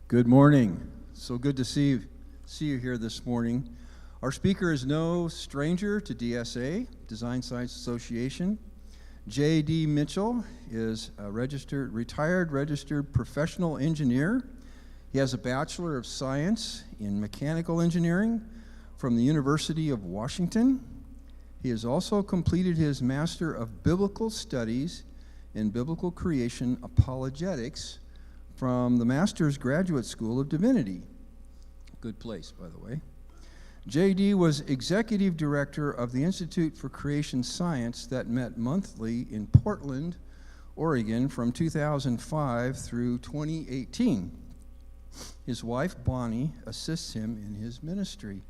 Good morning. So good to see you here this morning. Our speaker is no stranger to DSA, Design Science Association. J.D. Mitchell is a retired registered professional engineer. He has a Bachelor of Science in Mechanical Engineering from the University of Washington. He has also completed his Master of Biblical Studies in Biblical Creation Apologetics from the Master's Graduate School of Divinity. Good place, by the way. J.D. was executive director of the Institute for Creation Science that met monthly in Portland, Oregon from 2005 through 2018. His wife, Bonnie, assists him in his ministry.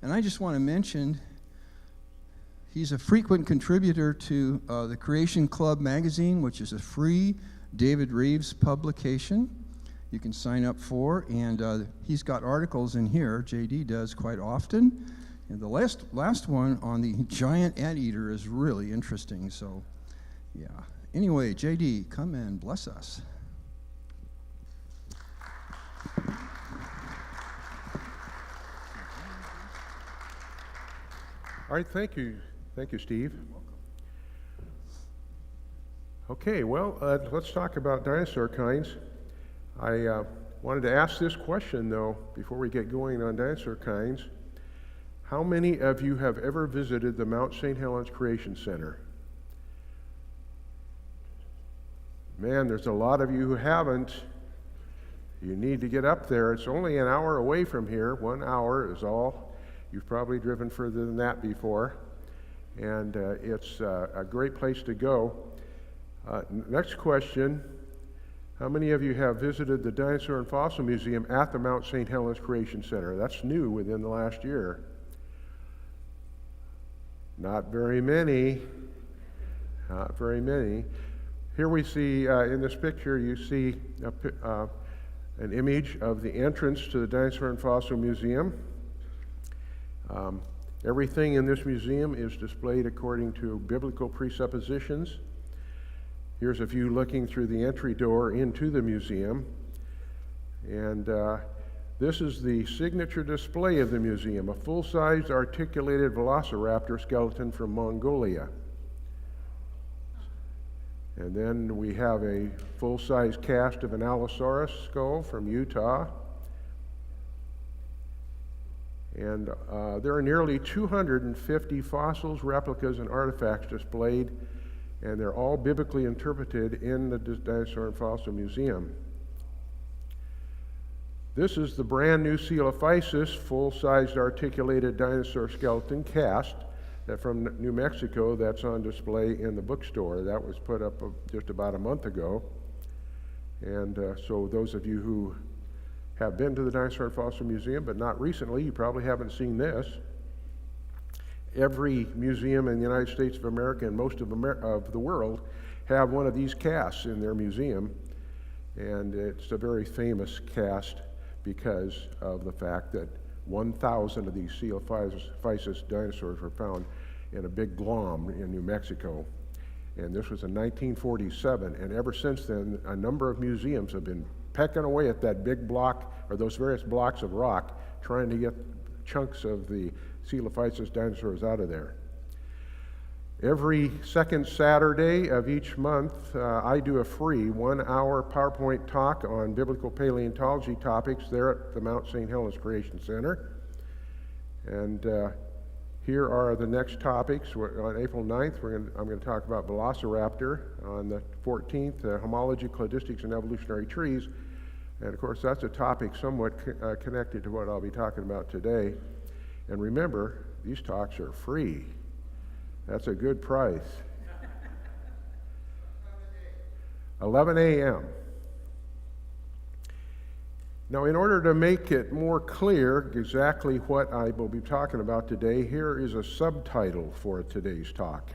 And I just want to mention, he's a frequent contributor to the Creation Club magazine, which is a free David Reeves publication you can sign up for, and he's got articles in here, JD does quite often, and the last one on the giant anteater is really interesting, so yeah. Anyway, JD, come and bless us. All right, thank you, Steve. Okay, well, let's talk about dinosaur kinds. I wanted to ask this question, though, before we get going on dinosaur kinds. How many of you have ever visited the Mount St. Helens Creation Center? Man, there's a lot of you who haven't. You need to get up there. It's only an hour away from here. 1 hour is all. You've probably driven further than that before. And it's a great place to go. Next question. How many of you have visited the Dinosaur and Fossil Museum at the Mount St. Helens Creation Center? That's new within the last year. Not very many. Not very many. Here we see, in this picture, you see an image of the entrance to the Dinosaur and Fossil Museum. Everything in this museum is displayed according to biblical presuppositions. Here's a view looking through the entry door into the museum. And this is the signature display of the museum, a full-sized articulated velociraptor skeleton from Mongolia. And then we have a full-size cast of an Allosaurus skull from Utah. And there are nearly 250 fossils, replicas, and artifacts displayed, and they're all biblically interpreted in the Dinosaur and Fossil Museum. This is the brand new Coelophysis, full-sized articulated dinosaur skeleton cast from New Mexico that's on display in the bookstore. That was put up just about a month ago. And so those of you who have been to the Dinosaur and Fossil Museum, but not recently, you probably haven't seen this. Every museum in the United States of America and most of the world have one of these casts in their museum, and it's a very famous cast because of the fact that 1,000 of these Coelophysis dinosaurs were found in a big glom in New Mexico, and this was in 1947, and ever since then a number of museums have been pecking away at that big block, or those various blocks of rock, trying to get chunks of the Coelophysis dinosaurs out of there. Every second Saturday of each month, I do a free 1-hour PowerPoint talk on biblical paleontology topics there at the Mount St. Helens Creation Center. And here are the next topics. On April 9th, I'm going to talk about Velociraptor. On the 14th, Homology, Cladistics, and Evolutionary Trees. And of course, that's a topic somewhat connected to what I'll be talking about today. And remember, these talks are free. That's a good price. 11 a.m. Now, in order to make it more clear exactly what I will be talking about today, here is a subtitle for today's talk.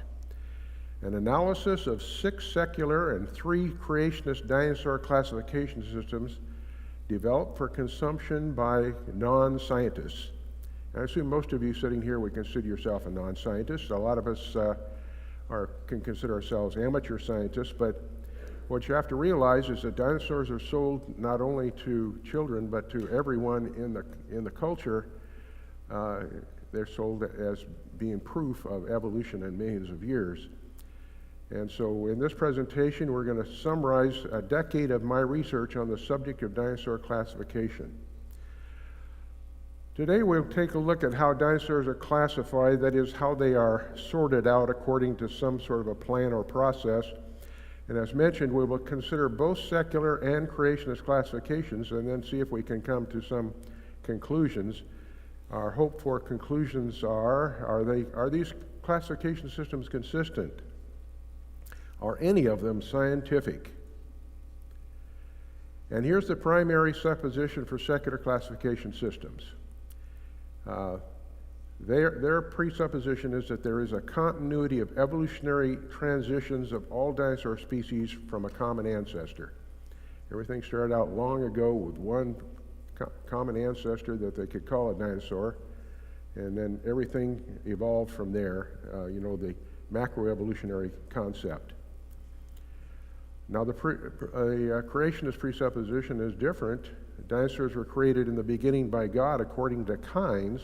An analysis of 6 secular and 3 creationist dinosaur classification systems developed for consumption by non-scientists. I assume most of you sitting here would consider yourself a non-scientist. A lot of us can consider ourselves amateur scientists, but what you have to realize is that dinosaurs are sold not only to children, but to everyone in the culture. They're sold as being proof of evolution in millions of years. And so in this presentation, we're going to summarize a decade of my research on the subject of dinosaur classification. Today we'll take a look at how dinosaurs are classified, that is, how they are sorted out according to some sort of a plan or process. And as mentioned, we will consider both secular and creationist classifications and then see if we can come to some conclusions. Our hope for conclusions are these classification systems consistent? Are any of them scientific? And here's the primary supposition for secular classification systems. Their presupposition is that there is a continuity of evolutionary transitions of all dinosaur species from a common ancestor. Everything started out long ago with one common ancestor that they could call a dinosaur, and then everything evolved from there, the macroevolutionary concept. Now, the creationist presupposition is different. Dinosaurs were created in the beginning by God according to kinds,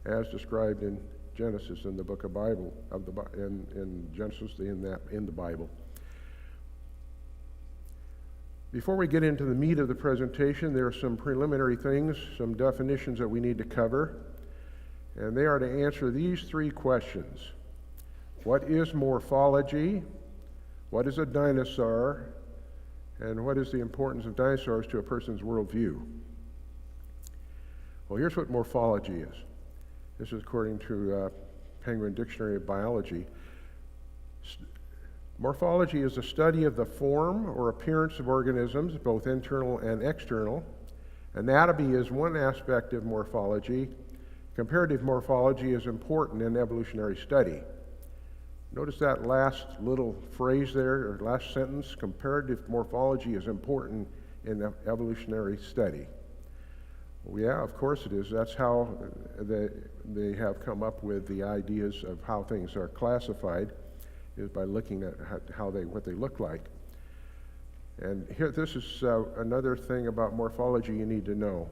as described in Genesis, in the book of Bible, in Genesis, in the Bible. Before we get into the meat of the presentation, there are some preliminary things, some definitions that we need to cover, and they are to answer these three questions. What is morphology? What is a dinosaur? And what is the importance of dinosaurs to a person's worldview? Well, here's what morphology is. This is according to Penguin Dictionary of Biology. Morphology is a study of the form or appearance of organisms, both internal and external. Anatomy is one aspect of morphology. Comparative morphology is important in evolutionary study. Notice that last little phrase there, or last sentence, comparative morphology is important in evolutionary study. Well, yeah, of course it is. That's how they have come up with the ideas of how things are classified, is by looking at what they look like. And here, this is another thing about morphology you need to know.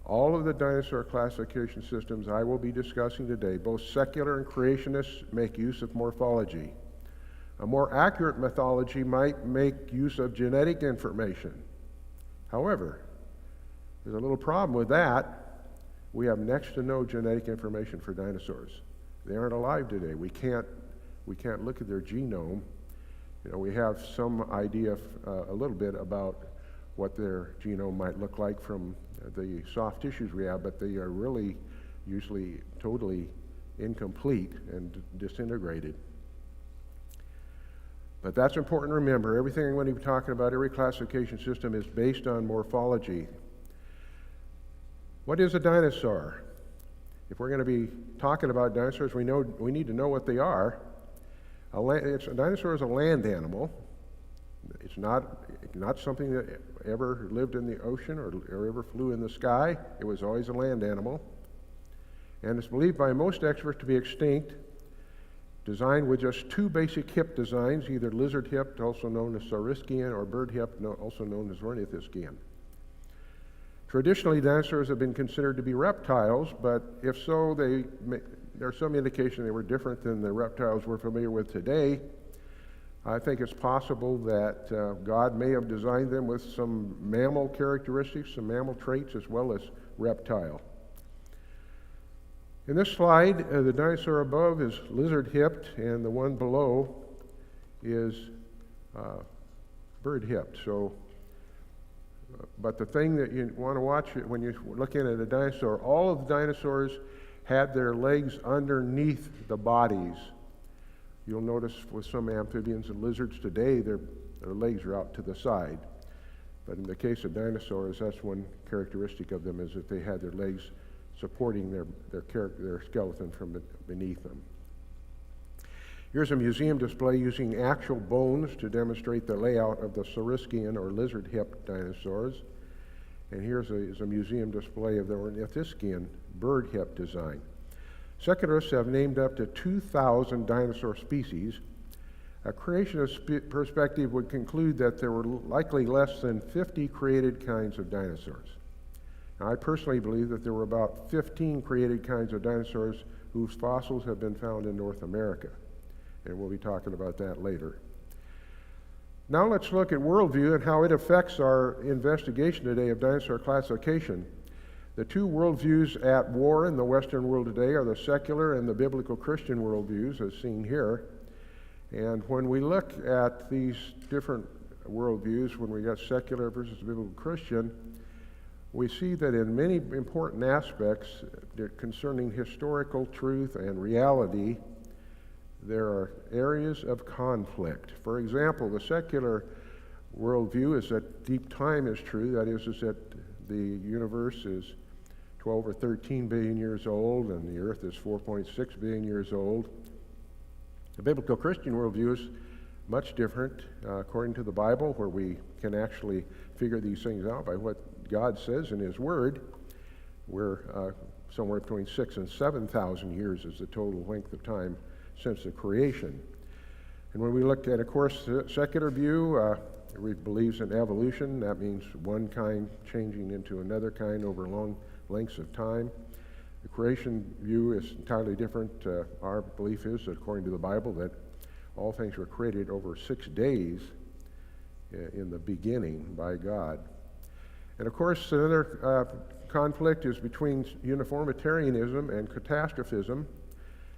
All of the dinosaur classification systems I will be discussing today, both secular and creationists, make use of morphology. A more accurate methodology might make use of genetic information. However, there's a little problem with that. We have next to no genetic information for dinosaurs. They aren't alive today. We can't look at their genome. We have some idea, a little bit, about what their genome might look like from the soft tissues we have, but they are really usually totally incomplete and disintegrated. But that's important to remember. Everything I'm going to be talking about, every classification system, is based on morphology. What is a dinosaur? If we're going to be talking about dinosaurs, we need to know what they are. A dinosaur is a land animal. It's not something that ever lived in the ocean or ever flew in the sky. It was always a land animal. And it's believed by most experts to be extinct, designed with just two basic hip designs, either lizard hip, also known as Saurischian, or bird hip, also known as Ornithischian. Traditionally, dinosaurs have been considered to be reptiles, but if so, there's some indication they were different than the reptiles we're familiar with today. I think it's possible that God may have designed them with some mammal characteristics, some mammal traits, as well as reptile. In this slide, the dinosaur above is lizard-hipped, and the one below is bird-hipped. But the thing that you want to watch when you're looking at a dinosaur, all of the dinosaurs had their legs underneath the bodies. You'll notice with some amphibians and lizards today, their legs are out to the side. But in the case of dinosaurs, that's one characteristic of them, is that they had their legs supporting their skeleton from beneath them. Here's a museum display using actual bones to demonstrate the layout of the Saurischian or lizard-hipped dinosaurs. And here's a museum display of the Ornithischian bird-hip design. Secularists have named up to 2,000 dinosaur species. A creationist perspective would conclude that there were likely less than 50 created kinds of dinosaurs. Now, I personally believe that there were about 15 created kinds of dinosaurs whose fossils have been found in North America, and we'll be talking about that later. Now let's look at worldview and how it affects our investigation today of dinosaur classification. The two worldviews at war in the Western world today are the secular and the biblical Christian worldviews, as seen here. And when we look at these different worldviews, when we got secular versus biblical Christian, we see that in many important aspects concerning historical truth and reality, there are areas of conflict. For example, the secular worldview is that deep time is true. That is that the universe is 12 or 13 billion years old and the earth is 4.6 billion years old. The biblical Christian worldview is much different according to the Bible, where we can actually figure these things out by what God says in His Word. We're somewhere between 6,000 and 7,000 years is the total length of time since the creation. And when we look at, of course, the secular view, it believes in evolution. That means one kind changing into another kind over long lengths of time. The creation view is entirely different. Our belief is, according to the Bible, that all things were created over 6 days in the beginning by God. And of course, another conflict is between uniformitarianism and catastrophism.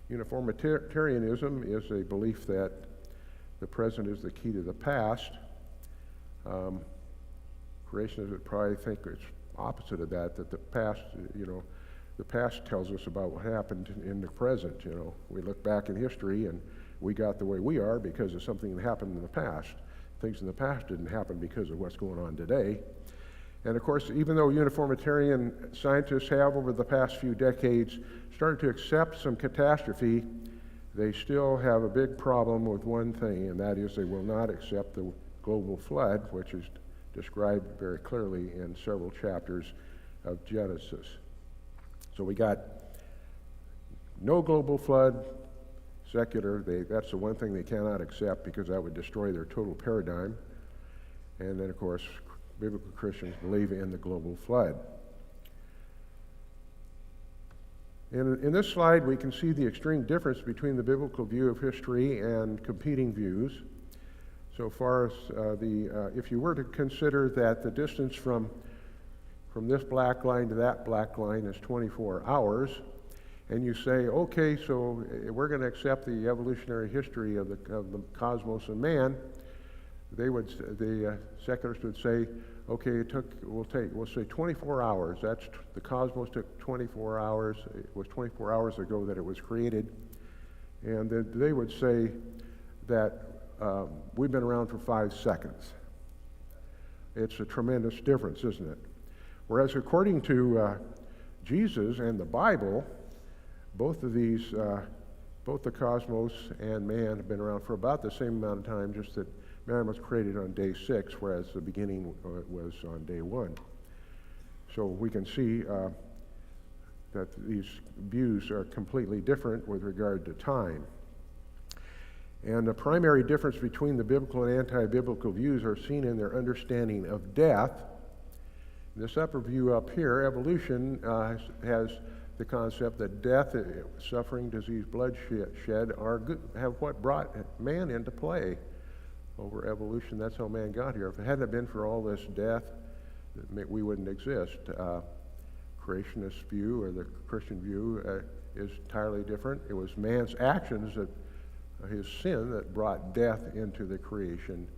Uniformitarianism is a belief that the present is the key to the past. Creationists would probably think it's opposite of that, that the past, the past tells us about what happened in the present. We look back in history and we got the way we are because of something that happened in the past. Things in the past didn't happen because of what's going on today. And of course, even though uniformitarian scientists have over the past few decades started to accept some catastrophe, they still have a big problem with one thing, and that is they will not accept the global flood, which is described very clearly in several chapters of Genesis. So we got no global flood, secular, that's the one thing they cannot accept because that would destroy their total paradigm. And then, of course, biblical Christians believe in the global flood. In this slide, we can see the extreme difference between the biblical view of history and competing views. So far as if you were to consider that the distance from this black line to that black line is 24 hours, and you say, okay, so we're going to accept the evolutionary history of the cosmos and man, the secularists would say, okay, we'll say 24 hours. The cosmos took 24 hours. It was 24 hours ago that it was created. And then they would say that we've been around for 5 seconds. It's a tremendous difference, isn't it? Whereas according to Jesus and the Bible, both of these, both the cosmos and man have been around for about the same amount of time, just that man was created on day 6, whereas the beginning was on day 1. So we can see that these views are completely different with regard to time. And the primary difference between the biblical and anti-biblical views are seen in their understanding of death. This upper view up here, evolution, has the concept that death, suffering, disease, bloodshed have what brought man into play. Over evolution, that's how man got here. If it hadn't been for all this death, we wouldn't exist. Creationist view or the Christian view is entirely different. It was man's actions, his sin, that brought death into the creation,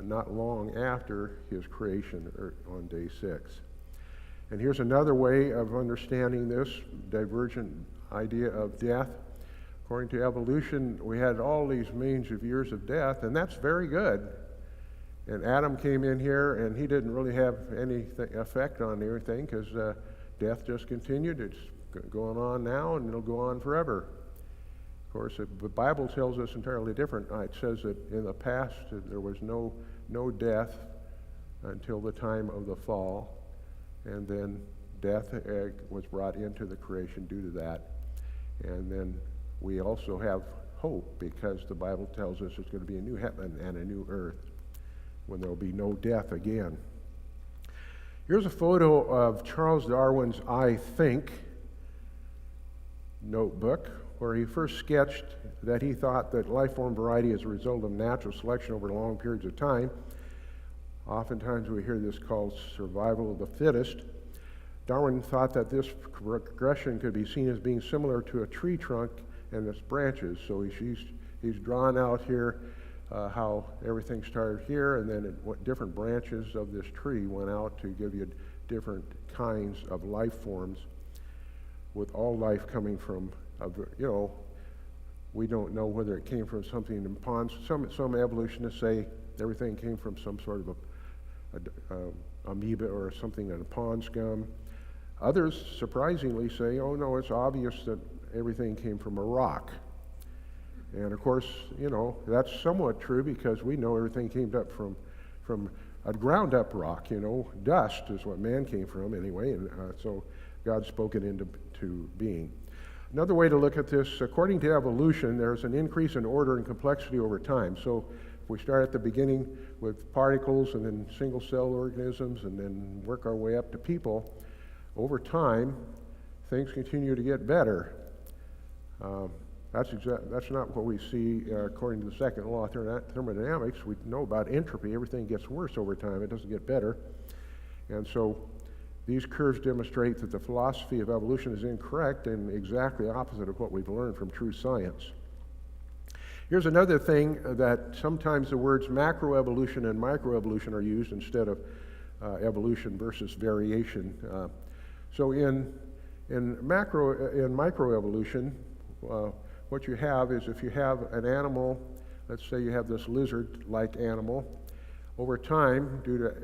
not long after his creation on day 6. And here's another way of understanding this divergent idea of death. According to evolution, we had all these millions of years of death, and that's very good. And Adam came in here, and he didn't really have any effect on everything because death just continued. It's going on now, and it'll go on forever. Of course, the Bible tells us entirely different. It says that in the past there was no death until the time of the fall, and then death was brought into the creation due to that. And then we also have hope, because the Bible tells us there's going to be a new heaven and a new earth when there will be no death again. Here's a photo of Charles Darwin's I Think notebook, where he first sketched that he thought that life form variety is a result of natural selection over long periods of time. Oftentimes we hear this called survival of the fittest. Darwin thought that this progression could be seen as being similar to a tree trunk and its branches. So he's drawn out here how everything started here, and then what different branches of this tree went out to give you different kinds of life forms, with all life coming from, we don't know whether it came from something in ponds. Some evolutionists say everything came from some sort of a amoeba or something in a pond scum. Others surprisingly say, oh no, it's obvious that everything came from a rock. And of course, that's somewhat true, because we know everything came up from a ground up rock. Dust is what man came from anyway, and so God spoke it into being. Another way to look at this, according to evolution, there's an increase in order and complexity over time. So if we start at the beginning with particles and then single-cell organisms and then work our way up to people, over time, things continue to get better. That's not what we see according to the second law of thermodynamics. We know about entropy. Everything gets worse over time. It doesn't get better. And so these curves demonstrate that the philosophy of evolution is incorrect and exactly opposite of what we've learned from true science. Here's another thing, that sometimes the words macroevolution and microevolution are used instead of evolution versus variation. So in microevolution, what you have is, if you have an animal, let's say you have this lizard-like animal, over time, due to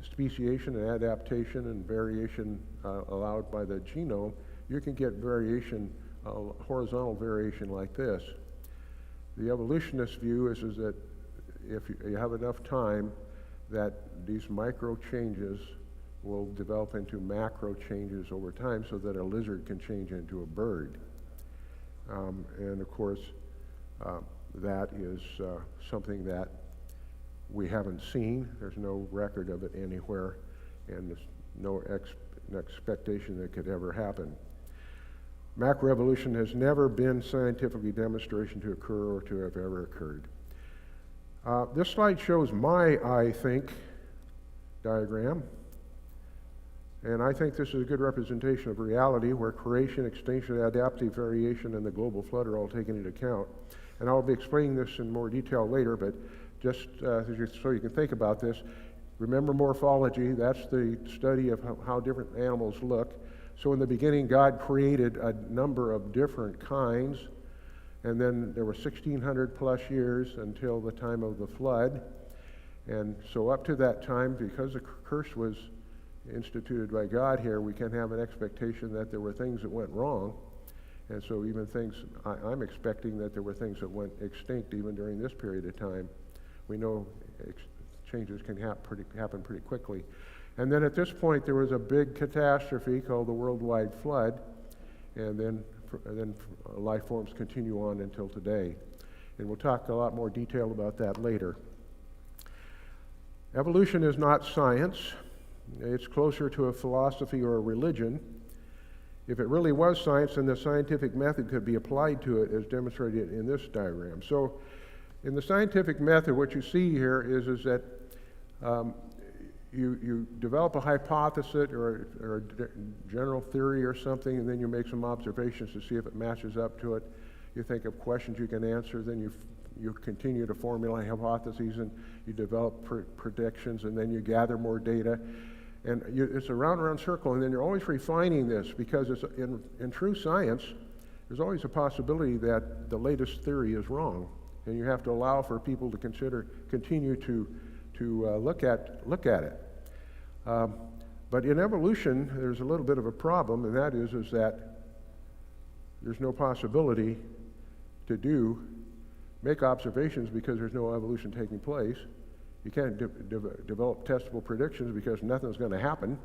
speciation and adaptation and variation allowed by the genome, you can get variation, horizontal variation like this. The evolutionist view is that if you have enough time, that these micro changes will develop into macro changes over time, so that a lizard can change into a bird. And of course, that is something that we haven't seen. There's no record of it anywhere, and there's no expectation that it could ever happen. Macroevolution has never been scientifically demonstrated to occur or to have ever occurred. This slide shows my I think diagram. And I think this is a good representation of reality, where creation, extinction, adaptive variation, and the global flood are all taken into account. And I'll be explaining this in more detail later, but just so you can think about this, remember morphology. That's the study of how different animals look. So in the beginning, God created a number of different kinds, and then there were 1,600 plus years until the time of the flood. And so up to that time, because the curse was instituted by God here, we can have an expectation that there were things that went wrong. And so even things, I'm expecting that there were things that went extinct even during this period of time. We know changes can happen pretty quickly. And then at this point, there was a big catastrophe called the worldwide flood, and then life forms continue on until today. And we'll talk a lot more detail about that later. Evolution is not science. It's closer to a philosophy or a religion. If it really was science, then the scientific method could be applied to it, as demonstrated in this diagram. So in the scientific method, what you see here is that you develop a hypothesis or a general theory or something, and then you make some observations to see if it matches up to it. You think of questions you can answer, then you continue to formulate hypotheses, and you develop predictions, and then you gather more data. And it's a round circle, and then you're always refining this, because it's in true science, there's always a possibility that the latest theory is wrong, and you have to allow for people to continue to look at it. But in evolution, there's a little bit of a problem, and that is that there's no possibility to make observations, because there's no evolution taking place. You can't develop testable predictions, because nothing's going to happen.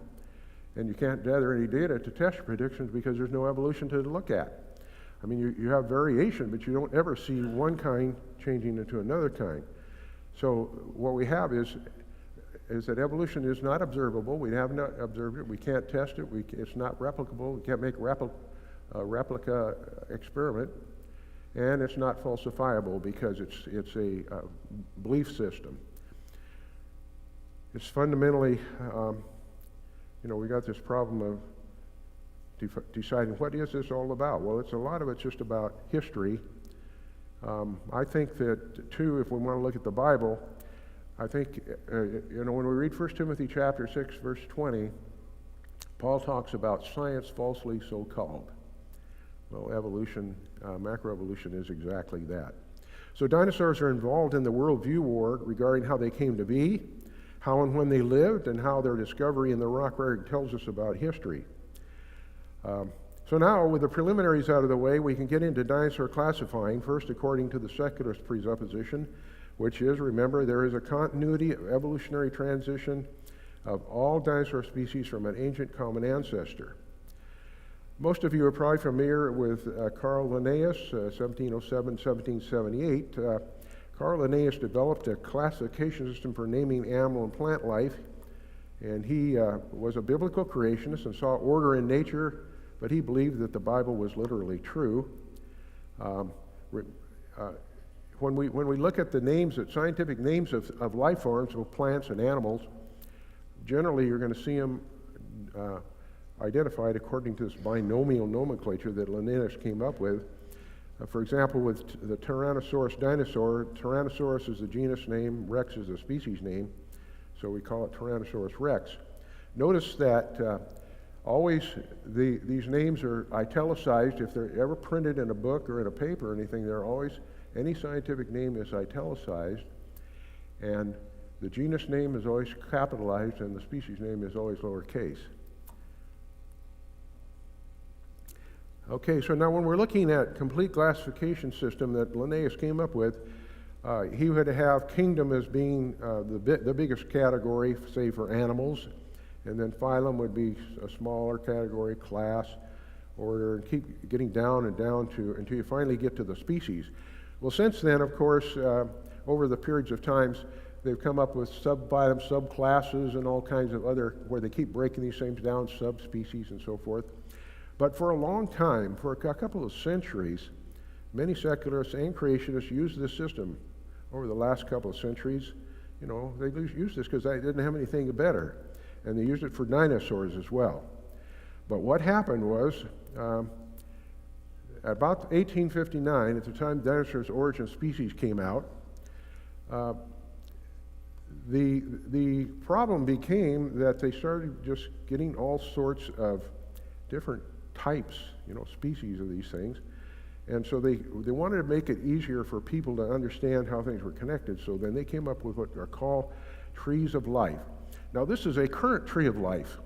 And you can't gather any data to test predictions, because there's no evolution to look at. I mean, you have variation, but you don't ever see one kind changing into another kind. So what we have is that evolution is not observable. We have not observed it. We can't test it. It's not replicable. We can't make a replica experiment. And it's not falsifiable because it's a belief system. It's fundamentally, we got this problem of deciding what is this all about. Well, a lot of it's just about history. I think that, too, if we want to look at the Bible, I think, when we read 1 Timothy chapter 6, verse 20, Paul talks about science falsely so called. Well, evolution, macroevolution is exactly that. So dinosaurs are involved in the worldview war regarding how they came to be, how and when they lived, and how their discovery in the rock record tells us about history. So now, with the preliminaries out of the way, we can get into dinosaur classifying, first according to the secularist presupposition, which is, remember, there is a continuity of evolutionary transition of all dinosaur species from an ancient common ancestor. Most of you are probably familiar with Carl Linnaeus, 1707-1778. Carl Linnaeus developed a classification system for naming animal and plant life, and he was a biblical creationist and saw order in nature, but he believed that the Bible was literally true. When we look at the names, scientific names of life forms, of plants and animals, generally you're going to see them identified according to this binomial nomenclature that Linnaeus came up with. For example, with the Tyrannosaurus dinosaur, Tyrannosaurus is the genus name, Rex is the species name, so we call it Tyrannosaurus rex. Notice that always these names are italicized. If they're ever printed in a book or in a paper or anything, any scientific name is italicized, and the genus name is always capitalized and the species name is always lowercase. Okay, so now when we're looking at complete classification system that Linnaeus came up with, he would have kingdom as being the biggest category, say, for animals, and then phylum would be a smaller category, class, order, and keep getting down and down until you finally get to the species. Well, since then, of course, over the periods of times, they've come up with subphylum, subclasses, and all kinds of other, where they keep breaking these things down, subspecies and so forth. But for a long time, for a couple of centuries, many secularists and creationists used this system over the last couple of centuries. They used this because they didn't have anything better. And they used it for dinosaurs as well. But what happened was, about 1859, at the time Dinosaurs Origin Species came out, the problem became that they started just getting all sorts of different types, species of these things. And so they wanted to make it easier for people to understand how things were connected. So then they came up with what are called trees of life. Now this is a current tree of life.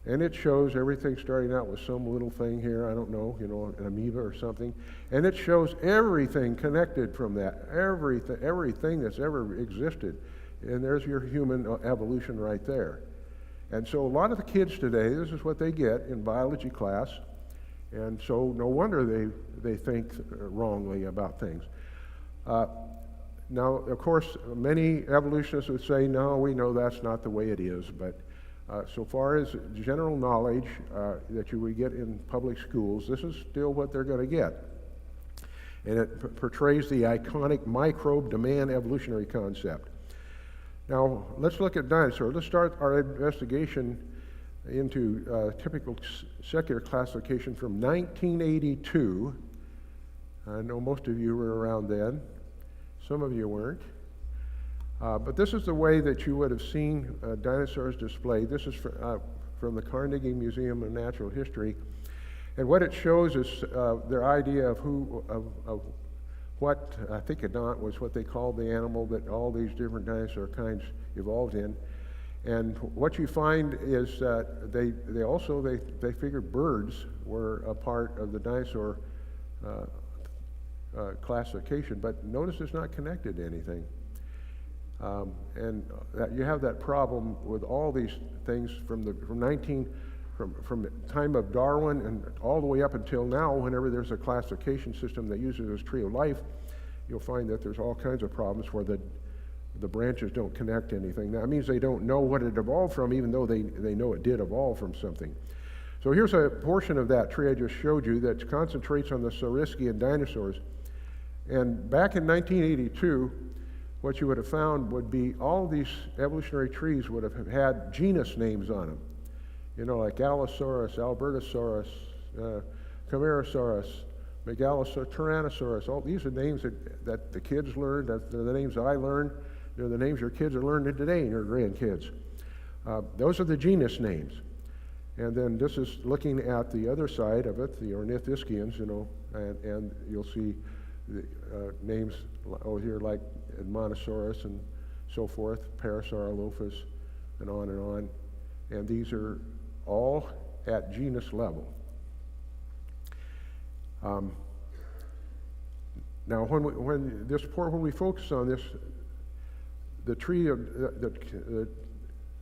And it shows everything starting out with some little thing here, I don't know, an amoeba or something. And it shows everything connected from that, everything that's ever existed. And there's your human evolution right there. And so a lot of the kids today, this is what they get in biology class, and so no wonder they think wrongly about things. Now, of course, many evolutionists would say, no, we know that's not the way it is, but so far as general knowledge that you would get in public schools, this is still what they're going to get. And it portrays the iconic microbe demand evolutionary concept. Now, let's look at dinosaurs. Let's start our investigation into typical secular classification from 1982. I know most of you were around then. Some of you weren't. But this is the way that you would have seen dinosaurs displayed. This is from the Carnegie Museum of Natural History. And what it shows is their idea of what Thicodont was what they called the animal that all these different dinosaur kinds evolved in. And what you find is that they figured birds were a part of the dinosaur classification, but notice it's not connected to anything. And you have that problem with all these things from from the time of Darwin and all the way up until now, whenever there's a classification system that uses this tree of life, you'll find that there's all kinds of problems where the branches don't connect to anything. That means they don't know what it evolved from, even though they know it did evolve from something. So here's a portion of that tree I just showed you that concentrates on the Saurischian dinosaurs. And back in 1982, what you would have found would be all these evolutionary trees would have had genus names on them. You know, like Allosaurus, Albertosaurus, Camarasaurus, Megalosaurus, Tyrannosaurus. All these are names that the kids learned. They're the names I learned. They're the names your kids are learning today and your grandkids. Those are the genus names. And then this is looking at the other side of it, the Ornithischians, you know, and you'll see the names over here like Edmontosaurus and so forth, Parasaurolophus, and on and on. And these are all at genus level. Now, when we focus on this, the tree of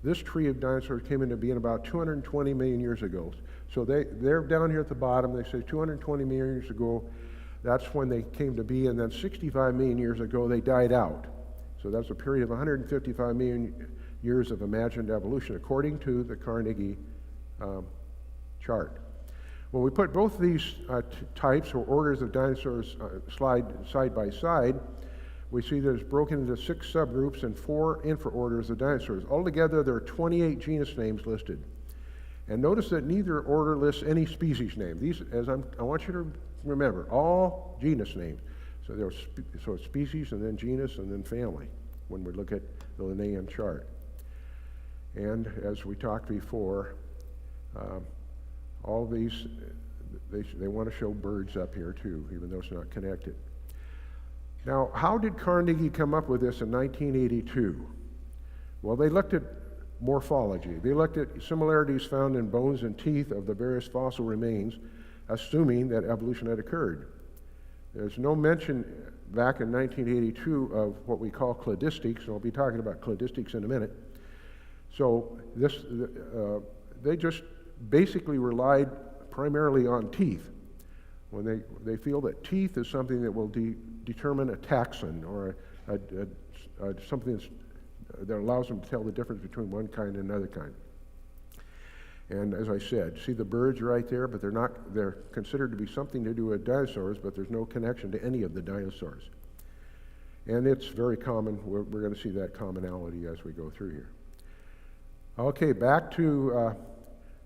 this tree of dinosaurs came into being about 220 million years ago. So they're down here at the bottom. They say 220 million years ago, that's when they came to be, and then 65 million years ago they died out. So that's a period of 155 million years of imagined evolution, according to the Carnegie chart. When we put both these types or orders of dinosaurs side by side, we see that it's broken into 6 subgroups and 4 infraorders of dinosaurs. Altogether, there are 28 genus names listed. And notice that neither order lists any species name. These, I want you to remember, all genus names. So it's species and then genus and then family when we look at the Linnaean chart. And as we talked before, all these, they want to show birds up here too, even though it's not connected. Now, how did Carnegie come up with this in 1982? Well, they looked at morphology. They looked at similarities found in bones and teeth of the various fossil remains, assuming that evolution had occurred. There's no mention back in 1982 of what we call cladistics, and I'll be talking about cladistics in a minute. So they just basically relied primarily on teeth. When they feel that teeth is something that will determine a taxon or something that allows them to tell the difference between one kind and another kind. And as I said, see the birds right there, but they're considered to be something to do with dinosaurs, but there's no connection to any of the dinosaurs. And it's very common. We're going to see that commonality as we go through here. Okay, back to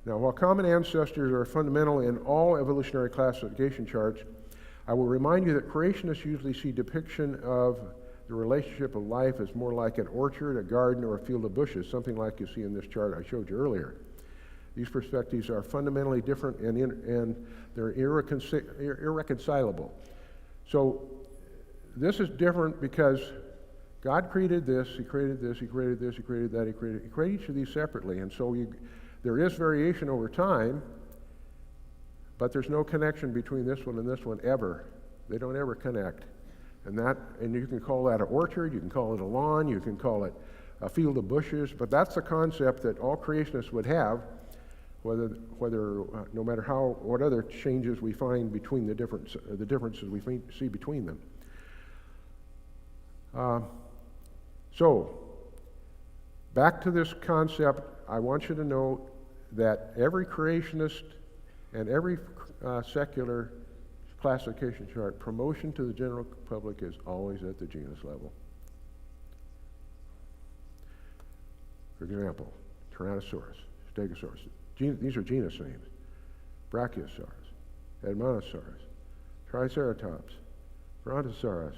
now, while common ancestors are fundamental in all evolutionary classification charts, I will remind you that creationists usually see depiction of the relationship of life as more like an orchard, a garden, or a field of bushes, something like you see in this chart I showed you earlier. These perspectives are fundamentally different and they're irreconcilable. So this is different because God created this, He created this, He created this, He created that, He created each of these separately. And so there is variation over time, but there's no connection between this one and this one ever. They don't ever connect. And you can call that an orchard, you can call it a lawn, you can call it a field of bushes, but that's the concept that all creationists would have, whether no matter what other changes we find between the differences we see between them. So, back to this concept, I want you to know that every creationist and every secular classification chart, promotion to the general public is always at the genus level. For example, Tyrannosaurus, Stegosaurus. These are genus names. Brachiosaurus, Edmontosaurus, Triceratops, Brontosaurus,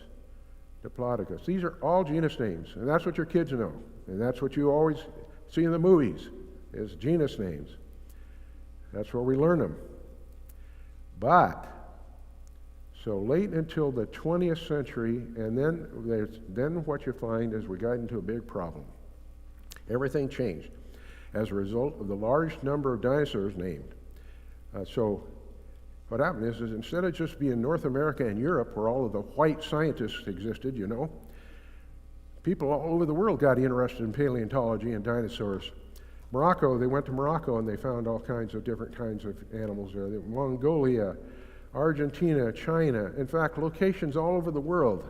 Diplodocus. These are all genus names, and that's what your kids know, and that's what you always see in the movies, is genus names. That's where we learn them. But, so late until the 20th century, and then what you find is we got into a big problem. Everything changed as a result of the large number of dinosaurs named. So what happened is instead of just being North America and Europe, where all of the white scientists existed, you know, people all over the world got interested in paleontology and dinosaurs. Morocco, they went to Morocco and they found all kinds of different kinds of animals there. Mongolia, Argentina, China, in fact, locations all over the world.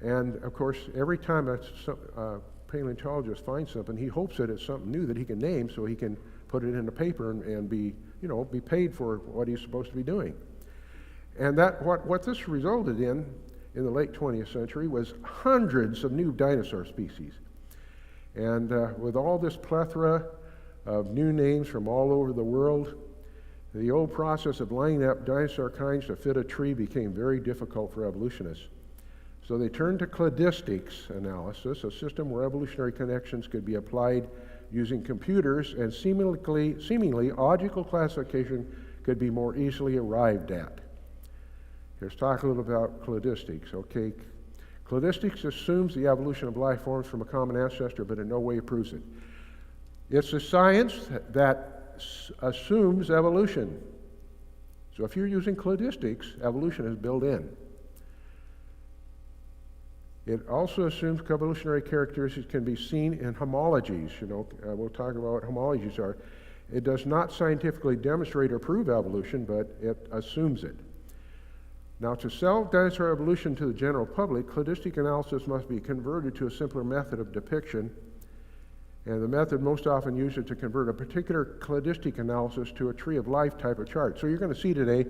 And of course, every time a paleontologist finds something, he hopes that it's something new that he can name so he can put it in the paper and be paid for what he's supposed to be doing. And what this resulted in the late 20th century was hundreds of new dinosaur species. And with all this plethora of new names from all over the world, the old process of lining up dinosaur kinds to fit a tree became very difficult for evolutionists. So they turned to cladistics analysis, a system where evolutionary connections could be applied using computers, and seemingly logical classification could be more easily arrived at. Let's talk a little about cladistics, okay? Cladistics assumes the evolution of life forms from a common ancestor, but in no way proves it. It's a science that assumes evolution. So if you're using cladistics, evolution is built in. It also assumes evolutionary characteristics can be seen in homologies. We'll talk about what homologies are. It does not scientifically demonstrate or prove evolution, but it assumes it. Now, to sell dinosaur evolution to the general public, cladistic analysis must be converted to a simpler method of depiction, and the method most often used is to convert a particular cladistic analysis to a tree of life type of chart. So you're going to see today,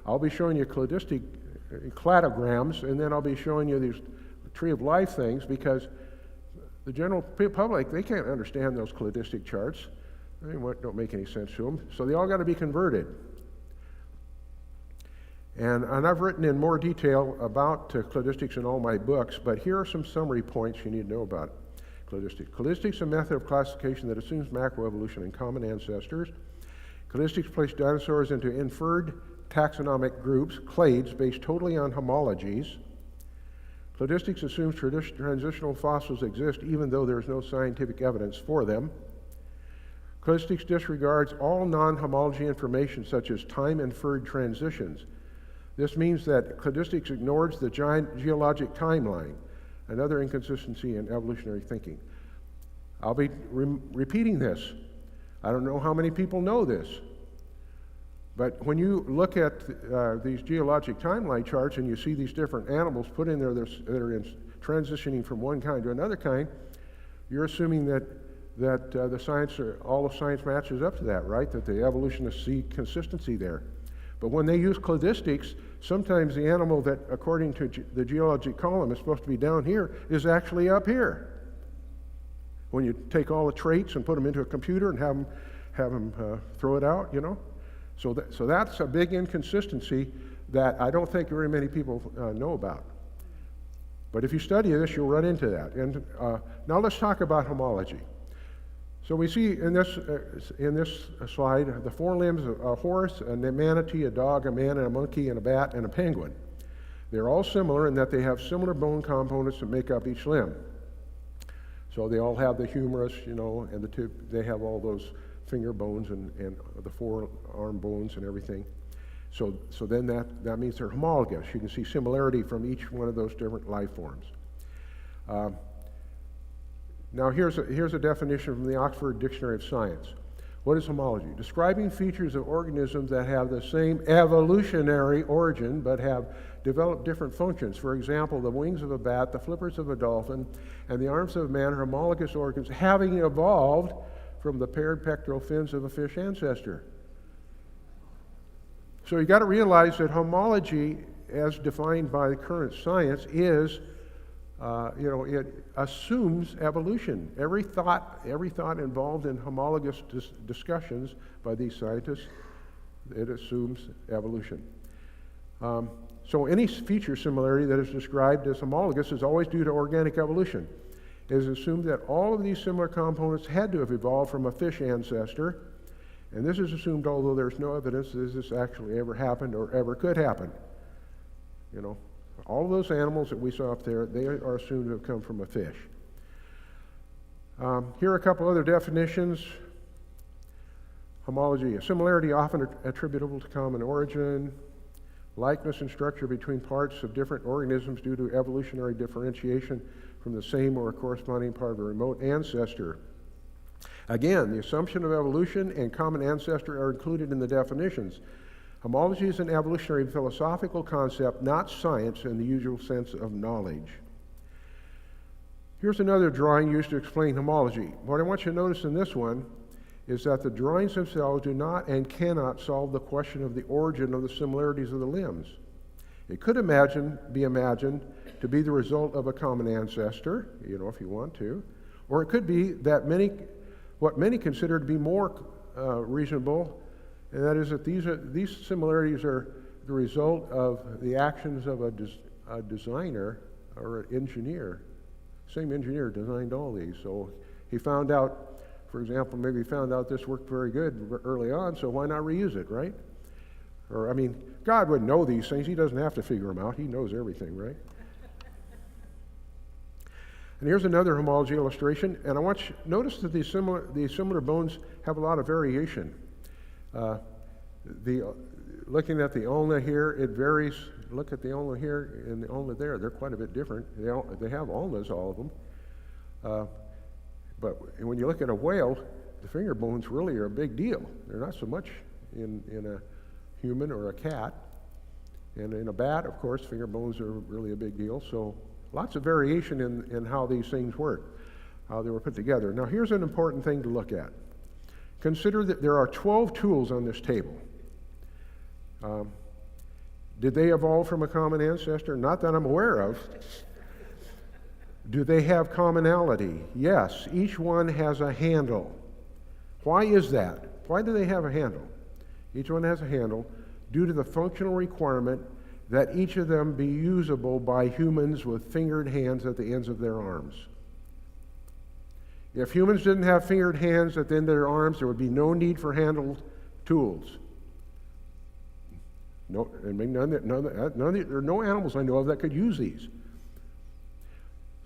I'll be showing you cladistic cladograms, and then I'll be showing you these tree of life things, because the general public, they can't understand those cladistic charts. They don't make any sense to them. So they all got to be converted. And I've written in more detail about cladistics in all my books, but here are some summary points you need to know about cladistics. Cladistics is a method of classification that assumes macroevolution and common ancestors. Cladistics place dinosaurs into inferred taxonomic groups, clades, based totally on homologies. Cladistics assumes transitional fossils exist even though there is no scientific evidence for them. Cladistics disregards all non-homology information such as time-inferred transitions. This means that cladistics ignores the geologic timeline, another inconsistency in evolutionary thinking. I'll be repeating this. I don't know how many people know this, but when you look at these geologic timeline charts and you see these different animals put in there that are transitioning from one kind to another kind, you're assuming that all of science matches up to that, right? That the evolutionists see consistency there. But when they use cladistics, sometimes the animal that, according to the geologic column, is supposed to be down here is actually up here. When you take all the traits and put them into a computer and have them throw it out, So that's a big inconsistency that I don't think very many people know about. But if you study this, you'll run into that. And now let's talk about homology. So we see in this slide the four limbs of a horse, a manatee, a dog, a man, and a monkey, and a bat, and a penguin. They're all similar in that they have similar bone components that make up each limb. So they all have the humerus, and the tip. They have all those finger bones and the forearm bones and everything. So then that means they're homologous. You can see similarity from each one of those different life forms. Now here's a definition from the Oxford Dictionary of Science. What is homology? Describing features of organisms that have the same evolutionary origin but have developed different functions. For example, the wings of a bat, the flippers of a dolphin, and the arms of a man are homologous organs having evolved from the paired pectoral fins of a fish ancestor. So you got to realize that homology, as defined by the current science, is it assumes evolution. Every thought involved in homologous discussions by these scientists, it assumes evolution. So any feature similarity that is described as homologous is always due to organic evolution. It is assumed that all of these similar components had to have evolved from a fish ancestor, and this is assumed although there's no evidence that this actually ever happened or ever could happen. All of those animals that we saw up there, they are assumed to have come from a fish. Here are a couple other definitions. Homology, a similarity often attributable to common origin, likeness in structure between parts of different organisms due to evolutionary differentiation from the same or a corresponding part of a remote ancestor. Again, the assumption of evolution and common ancestor are included in the definitions. Homology is an evolutionary philosophical concept, not science in the usual sense of knowledge. Here's another drawing used to explain homology. What I want you to notice in this one is that the drawings themselves do not and cannot solve the question of the origin of the similarities of the limbs. It could be imagined to be the result of a common ancestor, if you want to, or it could be that what many consider to be more reasonable, and that is that these similarities are the result of the actions of a designer or an engineer. Same engineer designed all these. So he found out, for example, maybe he found out this worked very good early on, so why not reuse it, right? Or, God would know these things. He doesn't have to figure them out. He knows everything, right? And here's another homology illustration. And I want you to notice that these similar bones have a lot of variation. Looking at the ulna here, it varies. Look at the ulna here and the ulna there. They're quite a bit different. They have ulnas, all of them. But when you look at a whale, the finger bones really are a big deal. They're not so much in a human or a cat. And in a bat, of course, finger bones are really a big deal. So lots of variation in how these things work, how they were put together. Now here's an important thing to look at. Consider that there are 12 tools on this table. Did they evolve from a common ancestor? Not that I'm aware of. Do they have commonality? Yes, each one has a handle. Why is that? Why do they have a handle? Each one has a handle due to the functional requirement that each of them be usable by humans with fingered hands at the ends of their arms. If humans didn't have fingered hands at the end of their arms, there would be no need for handled tools. There are no animals I know of that could use these.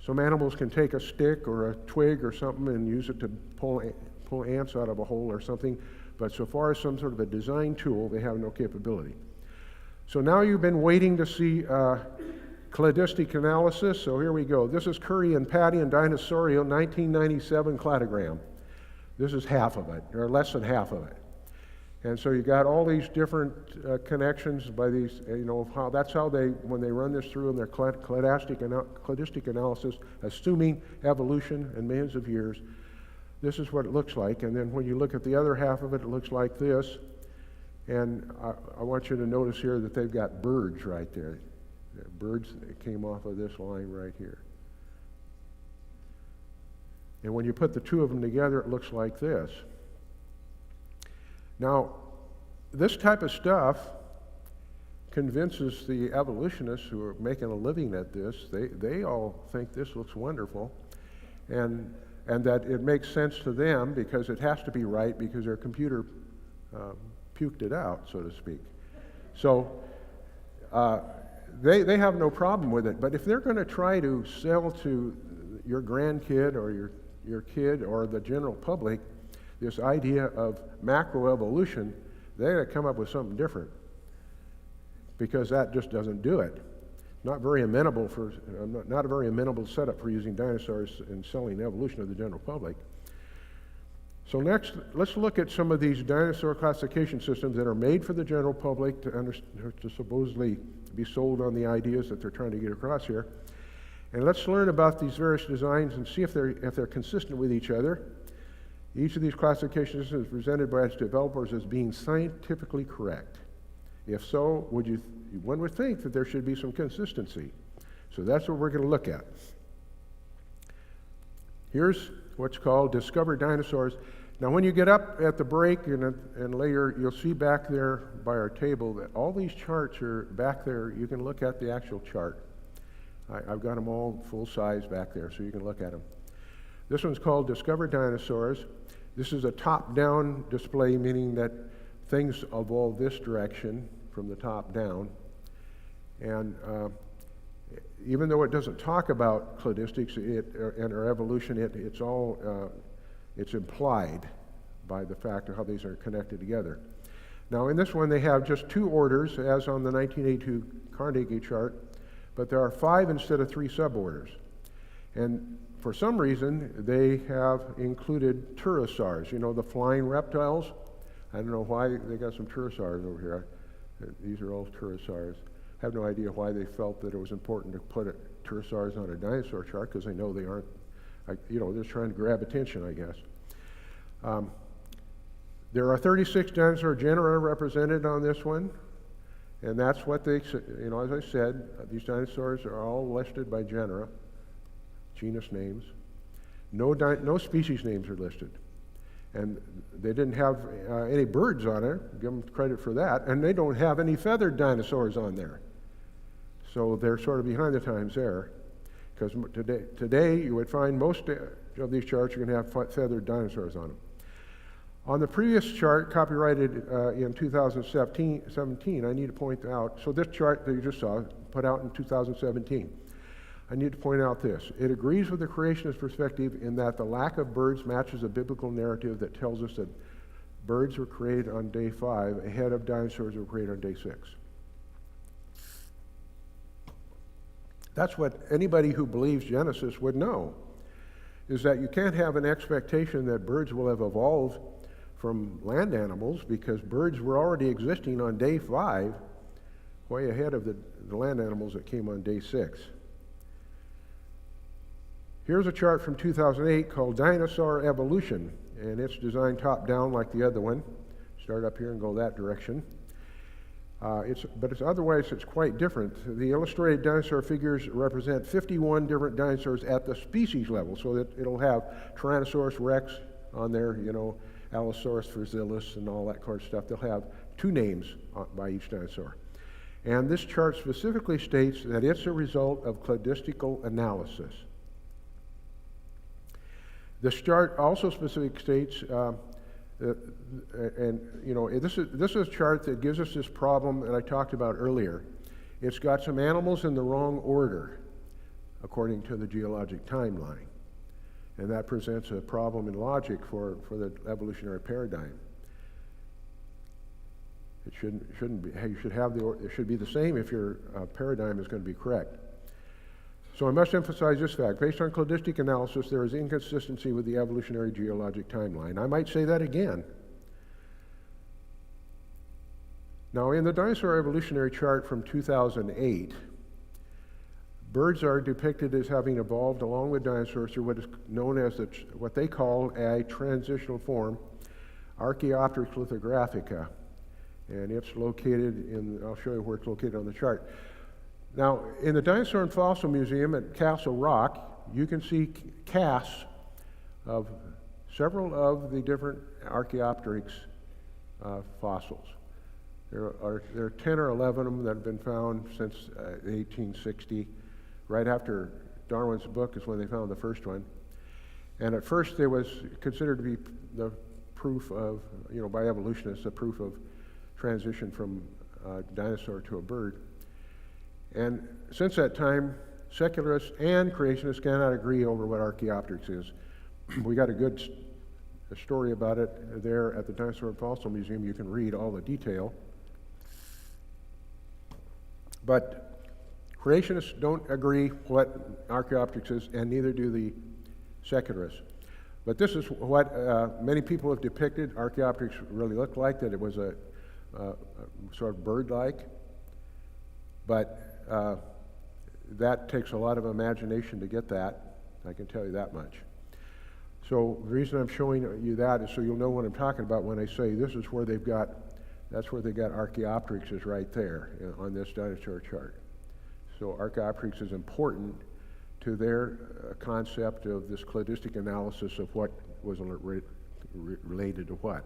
Some animals can take a stick or a twig or something and use it to pull ants out of a hole or something, but so far as some sort of a design tool, they have no capability. So now you've been waiting to see Cladistic Analysis, so here we go. This is Curry and Patty and Dinosaurio 1997 cladogram. This is half of it, or less than half of it. And so you got all these different connections by these, that's how they, when they run this through in their cladistic analysis, assuming evolution and millions of years, this is what it looks like. And then when you look at the other half of it, it looks like this. And I want you to notice here that they've got birds right there. Birds that came off of this line right here. And when you put the two of them together, it looks like this. Now, this type of stuff convinces the evolutionists who are making a living at this. They all think this looks wonderful, and that it makes sense to them because it has to be right because their computer puked it out, so to speak. So they have no problem with it. But if they're going to try to sell to your grandkid or your kid or the general public this idea of macroevolution, they got to come up with something different because that just doesn't do it. Not a very amenable setup for using dinosaurs and selling evolution to the general public. So next, let's look at some of these dinosaur classification systems that are made for the general public to supposedly be sold on the ideas that they're trying to get across here. And let's learn about these various designs and see if they're consistent with each other. Each of these classification systems is presented by its developers as being scientifically correct. If so, one would think that there should be some consistency. So that's what we're going to look at. Here's what's called discovered dinosaurs. Now when you get up at the break and later, you'll see back there by our table that all these charts are back there. You can look at the actual chart. I've got them all full size back there so you can look at them. This one's called Discovered Dinosaurs. This is a top-down display, meaning that things evolve this direction from the top down. And even though it doesn't talk about cladistics or evolution, it's implied by the fact of how these are connected together. Now in this one they have just two orders, as on the 1982 Carnegie chart, but there are 5 instead of 3 suborders. And for some reason, they have included pterosaurs, you know, the flying reptiles. I don't know why they got some pterosaurs over here. These are all pterosaurs. I have no idea why they felt that it was important to put pterosaurs on a dinosaur chart, because they know they aren't, you know, they're just trying to grab attention, I guess. There are 36 dinosaur genera represented on this one, and that's what they, you know, as I said, these dinosaurs are all listed by genera, genus names. No species names are listed. And they didn't have any birds on it, give them credit for that, and they don't have any feathered dinosaurs on there. So they're sort of behind the times there, because today you would find most of these charts are going to have feathered dinosaurs on them. On the previous chart, copyrighted in 2017, I need to point out, so this chart that you just saw, put out in 2017, I need to point out this. It agrees with the creationist perspective in that the lack of birds matches a biblical narrative that tells us that birds were created on day 5 ahead of dinosaurs were created on day 6. That's what anybody who believes Genesis would know, is that you can't have an expectation that birds will have evolved from land animals, because birds were already existing on day 5, way ahead of the land animals that came on day 6. Here's a chart from 2008 called Dinosaur Evolution, and it's designed top-down like the other one. Start up here and go that direction. But otherwise it's quite different. The illustrated dinosaur figures represent 51 different dinosaurs at the species level, so that it'll have Tyrannosaurus rex on there, you know, Allosaurus fragilis and all that kind of stuff. They'll have 2 names by each dinosaur. And this chart specifically states that it's a result of cladistical analysis. This chart also specifically states, and you know, this is a chart that gives us this problem that I talked about earlier. It's got some animals in the wrong order, according to the geologic timeline. And that presents a problem in logic for the evolutionary paradigm. It shouldn't be. You should have it should be the same if your paradigm is going to be correct. So I must emphasize this fact. Based on cladistic analysis, there is inconsistency with the evolutionary geologic timeline. I might say that again. Now, in the Dinosaur Evolutionary chart from 2008, birds are depicted as having evolved along with dinosaurs through what is known as what they call a transitional form, Archaeopteryx lithographica, and it's located in, I'll show you where it's located on the chart. Now, in the Dinosaur and Fossil Museum at Castle Rock, you can see casts of several of the different Archaeopteryx fossils. There are 10 or 11 of them that have been found since 1860. Right after Darwin's book is when they found the first one. And at first it was considered to be the proof of, you know, by evolutionists, a proof of transition from a dinosaur to a bird. And since that time, secularists and creationists cannot agree over what Archaeopteryx is. We got a good story about it there at the Dinosaur and Fossil Museum. You can read all the detail. But creationists don't agree what Archaeopteryx is, and neither do the secularists. But this is what many people have depicted Archaeopteryx really looked like, that it was a sort of bird-like. But that takes a lot of imagination to get that, I can tell you that much. So the reason I'm showing you that is so you'll know what I'm talking about when I say this is where they've got, that's where they got Archaeopteryx is right there on this dinosaur chart. So Archaeopteryx is important to their concept of this cladistic analysis of what was related to what.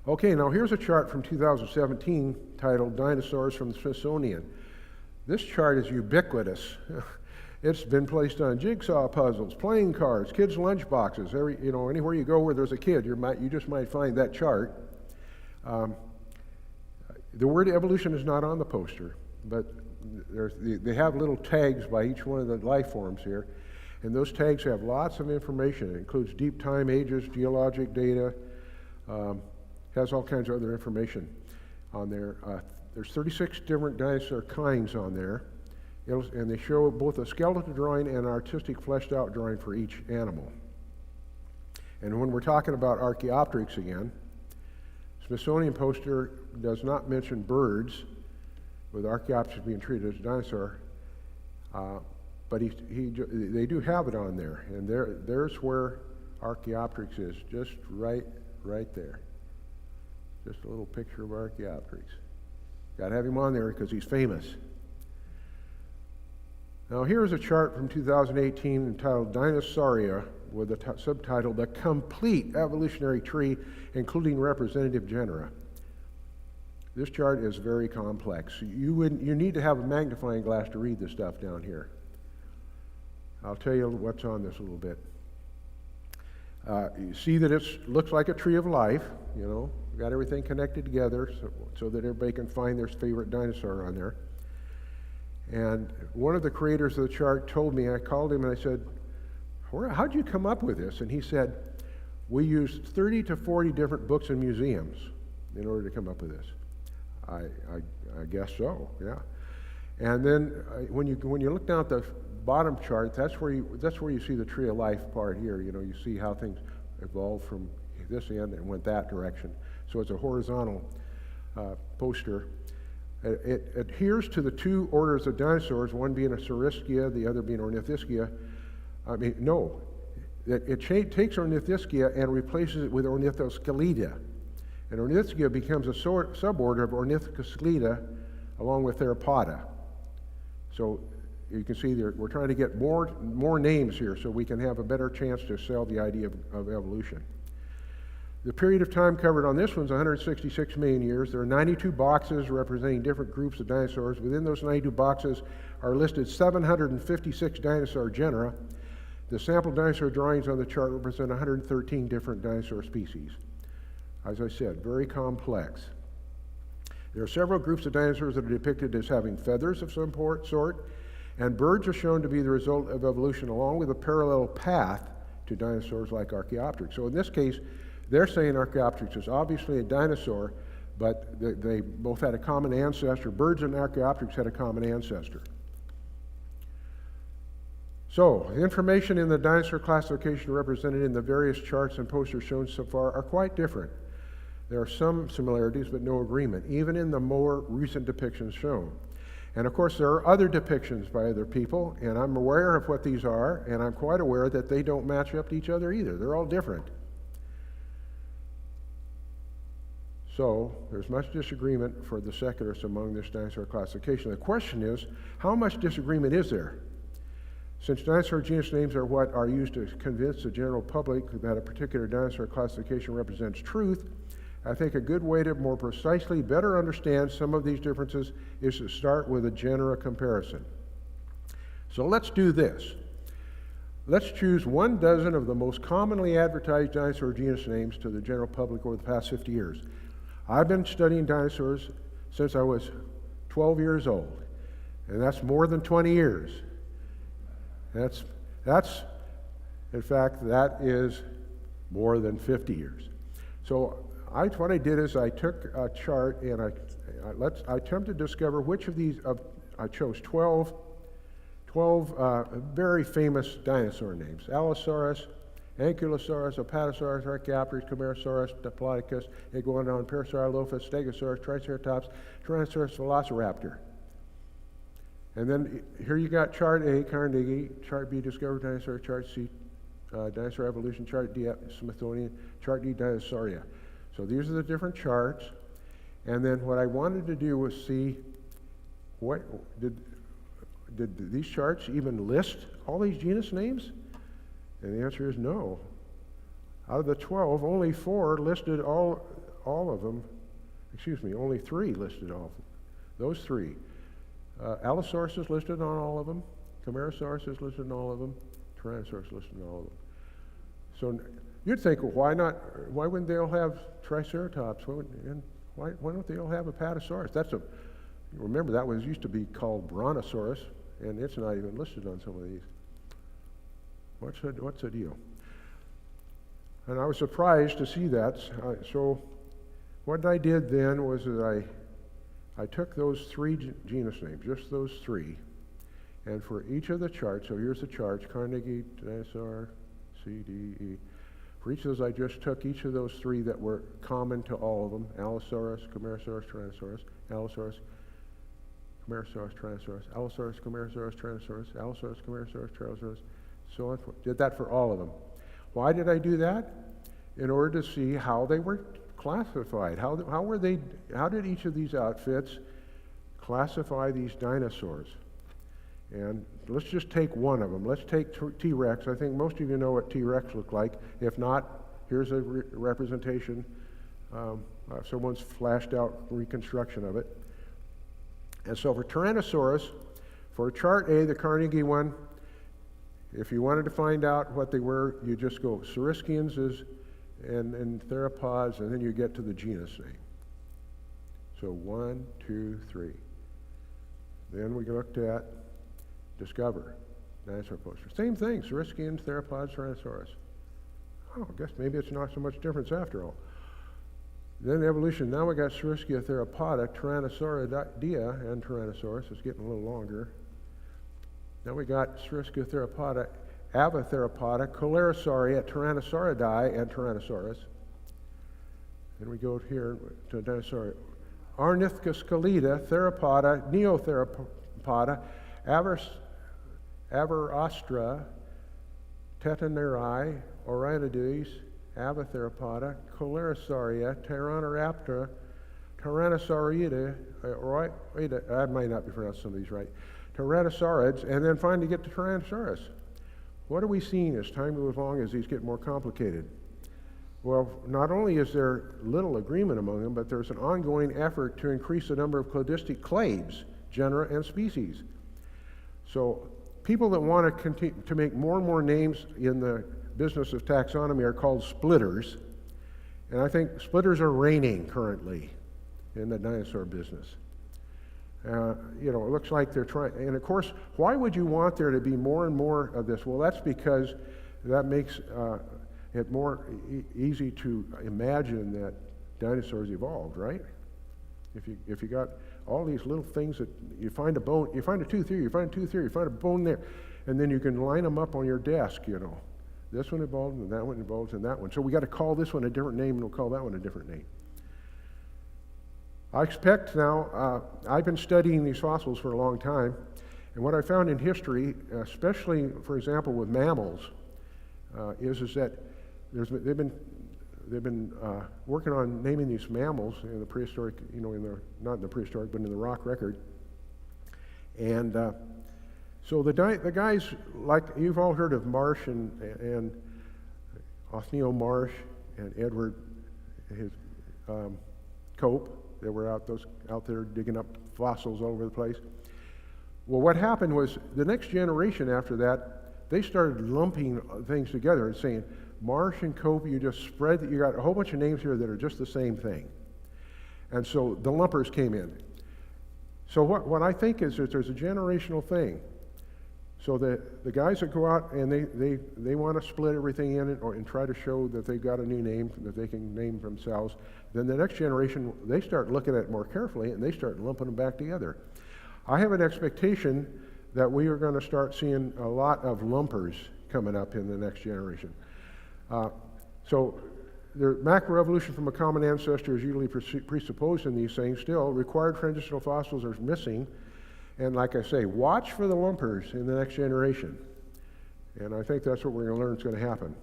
Okay, now here's a chart from 2017 titled Dinosaurs from the Smithsonian. This chart is ubiquitous. It's been placed on jigsaw puzzles, playing cards, kids' lunchboxes. Anywhere you go where there's a kid, you just might find that chart. The word evolution is not on the poster, but they have little tags by each one of the life forms here, and those tags have lots of information. It includes deep time, ages, geologic data, has all kinds of other information on there. There's 36 different dinosaur kinds on there, And they show both a skeletal drawing and an artistic fleshed out drawing for each animal. And when we're talking about Archaeopteryx again, Smithsonian poster does not mention birds, with Archaeopteryx being treated as a dinosaur, but they do have it on there, and there's where Archaeopteryx is, just right there. Just a little picture of Archaeopteryx. Got to have him on there because he's famous. Now here's a chart from 2018 entitled Dinosauria, with the subtitle, The Complete Evolutionary Tree, including representative genera. This chart is very complex. You need to have a magnifying glass to read this stuff down here. I'll tell you what's on this a little bit. You see that it looks like a tree of life, you know, got everything connected together so that everybody can find their favorite dinosaur on there. And one of the creators of the chart told me, I called him and I said, how'd you come up with this? And he said, we used 30 to 40 different books and museums in order to come up with this. I guess so, yeah. And then when you look down at the bottom chart, that's where you see the tree of life part here. You know, you see how things evolved from this end and went that direction. So it's a horizontal poster. It adheres to the two orders of dinosaurs, one being a Saurischia, the other being Ornithischia. It takes Ornithischia and replaces it with Ornithoscelida. And Ornithischia becomes a suborder of Ornithoscelida along with Theropoda. So you can see we're trying to get more names here so we can have a better chance to sell the idea of evolution. The period of time covered on this one's 166 million years. There are 92 boxes representing different groups of dinosaurs. Within those 92 boxes are listed 756 dinosaur genera. The sample dinosaur drawings on the chart represent 113 different dinosaur species. As I said, very complex. There are several groups of dinosaurs that are depicted as having feathers of some sort, and birds are shown to be the result of evolution along with a parallel path to dinosaurs like Archaeopteryx. So in this case, they're saying Archaeopteryx is obviously a dinosaur, but they both had a common ancestor. Birds and Archaeopteryx had a common ancestor. So, the information in the dinosaur classification represented in the various charts and posters shown so far are quite different. There are some similarities, but no agreement, even in the more recent depictions shown. And of course, there are other depictions by other people, and I'm aware of what these are, and I'm quite aware that they don't match up to each other either. They're all different. So, there's much disagreement for the secularists among this dinosaur classification. The question is, how much disagreement is there? Since dinosaur genus names are what are used to convince the general public that a particular dinosaur classification represents truth, I think a good way to more precisely better understand some of these differences is to start with a genera comparison. So let's do this. Let's choose 12 of the most commonly advertised dinosaur genus names to the general public over the past 50 years. I've been studying dinosaurs since I was 12 years old, and that's more than 20 years. In fact, that is more than 50 years. So what I did is I took a chart and I attempted to discover which of these, I chose 12 very famous dinosaur names: Allosaurus, Ankylosaurus, Apatosaurus, Archaeopteryx, Camarasaurus, Diplodocus, Iguanodon, Parasaurolophus, Stegosaurus, Triceratops, Tyrannosaurus, Velociraptor. And then here you got chart A, Carnegie, chart B, Discovered Dinosaur, chart C, Dinosaur Evolution, chart D, Smithsonian, chart D, Dinosauria. So these are the different charts. And then what I wanted to do was see what did these charts even list all these genus names? And the answer is no. Out of the 12, only 4 listed all of them. Excuse me, only 3 listed all of them. Those 3. Allosaurus is listed on all of them. Camarasaurus is listed on all of them. Tyrannosaurus is listed on all of them. So you'd think, well, why not? Why wouldn't they all have Triceratops? Why don't they all have Apatosaurus? Remember, that was used to be called Brontosaurus, and it's not even listed on some of these. What's the deal? And I was surprised to see that. So what I did then was that I took those 3 genus names, just those 3, And for each of the charts, so here's the charts, Carnegie, Dinosaur, C, D, E. For each of those, I just took each of those three that were common to all of them, Allosaurus, Camarasaurus, Tyrannosaurus, Allosaurus, Camarasaurus, Tyrannosaurus, Allosaurus, Camarasaurus, Tyrannosaurus, Allosaurus, Camarasaurus, Tyrannosaurus, so on. Did that for all of them. Why did I do that? In order to see how they were classified. How did each of these outfits classify these dinosaurs? And let's just take one of them. Let's take T-Rex. I think most of you know what T-Rex looked like. If not, here's a representation. Someone's flashed out reconstruction of it. And so for Tyrannosaurus, for chart A, the Carnegie one, if you wanted to find out what they were, you just go Saurischians and theropods, and then you get to the genus name. So 1, 2, 3. Then we looked at Discover, dinosaur poster. Same thing, Saurischians, theropods, Tyrannosaurus. Oh, I guess maybe it's not so much difference after all. Then evolution, now we got Saurischia theropoda, Tyrannosauridea, and Tyrannosaurus. It's getting a little longer. Now we got Saurischia theropoda, Avatheropoda, Colerosauria, Tyrannosauridae, and Tyrannosaurus. Then we go here to Dinosaur. Ornithoscelida, Theropoda, Neotheropoda, Averostra, Tetanerae, Orinides, Avatheropoda, Colerosauria, Tyrannoraptor, Tyrannosaurida, I might not be pronouncing some of these right, Tyrannosaurids, and then finally get to Tyrannosaurus. What are we seeing as time moves along as these get more complicated? Well, not only is there little agreement among them, but there's an ongoing effort to increase the number of cladistic clades, genera, and species. So people that want to continue to make more and more names in the business of taxonomy are called splitters. And I think splitters are reigning currently in the dinosaur business. It looks like they're trying, and of course, why would you want there to be more and more of this? Well, that's because that makes it more easy to imagine that dinosaurs evolved, right? If you got all these little things that you find a bone, you find a tooth here, you find a tooth here, you find a bone there, and then you can line them up on your desk, This one evolved, and that one evolved, and that one. So we got to call this one a different name, and we'll call that one a different name. I expect now, I've been studying these fossils for a long time, and what I found in history, especially, for example, with mammals, is that they've been working on naming these mammals in the prehistoric, not in the prehistoric, but in the rock record. And so the guys, like you've all heard of Marsh and Othniel Marsh and Edward Cope. They were out there digging up fossils all over the place. Well, what happened was the next generation after that, they started lumping things together and saying, Marsh and Cope, you just spread, you got a whole bunch of names here that are just the same thing. And so the lumpers came in. So what I think is that there's a generational thing. So the guys that go out and they want to split everything in and try to show that they've got a new name that they can name themselves, then the next generation, they start looking at it more carefully and they start lumping them back together. I have an expectation that we are going to start seeing a lot of lumpers coming up in the next generation. So the macroevolution from a common ancestor is usually presupposed in these things. Still, required transitional fossils are missing. And like I say, watch for the lumpers in the next generation. And I think that's what we're going to learn is going to happen.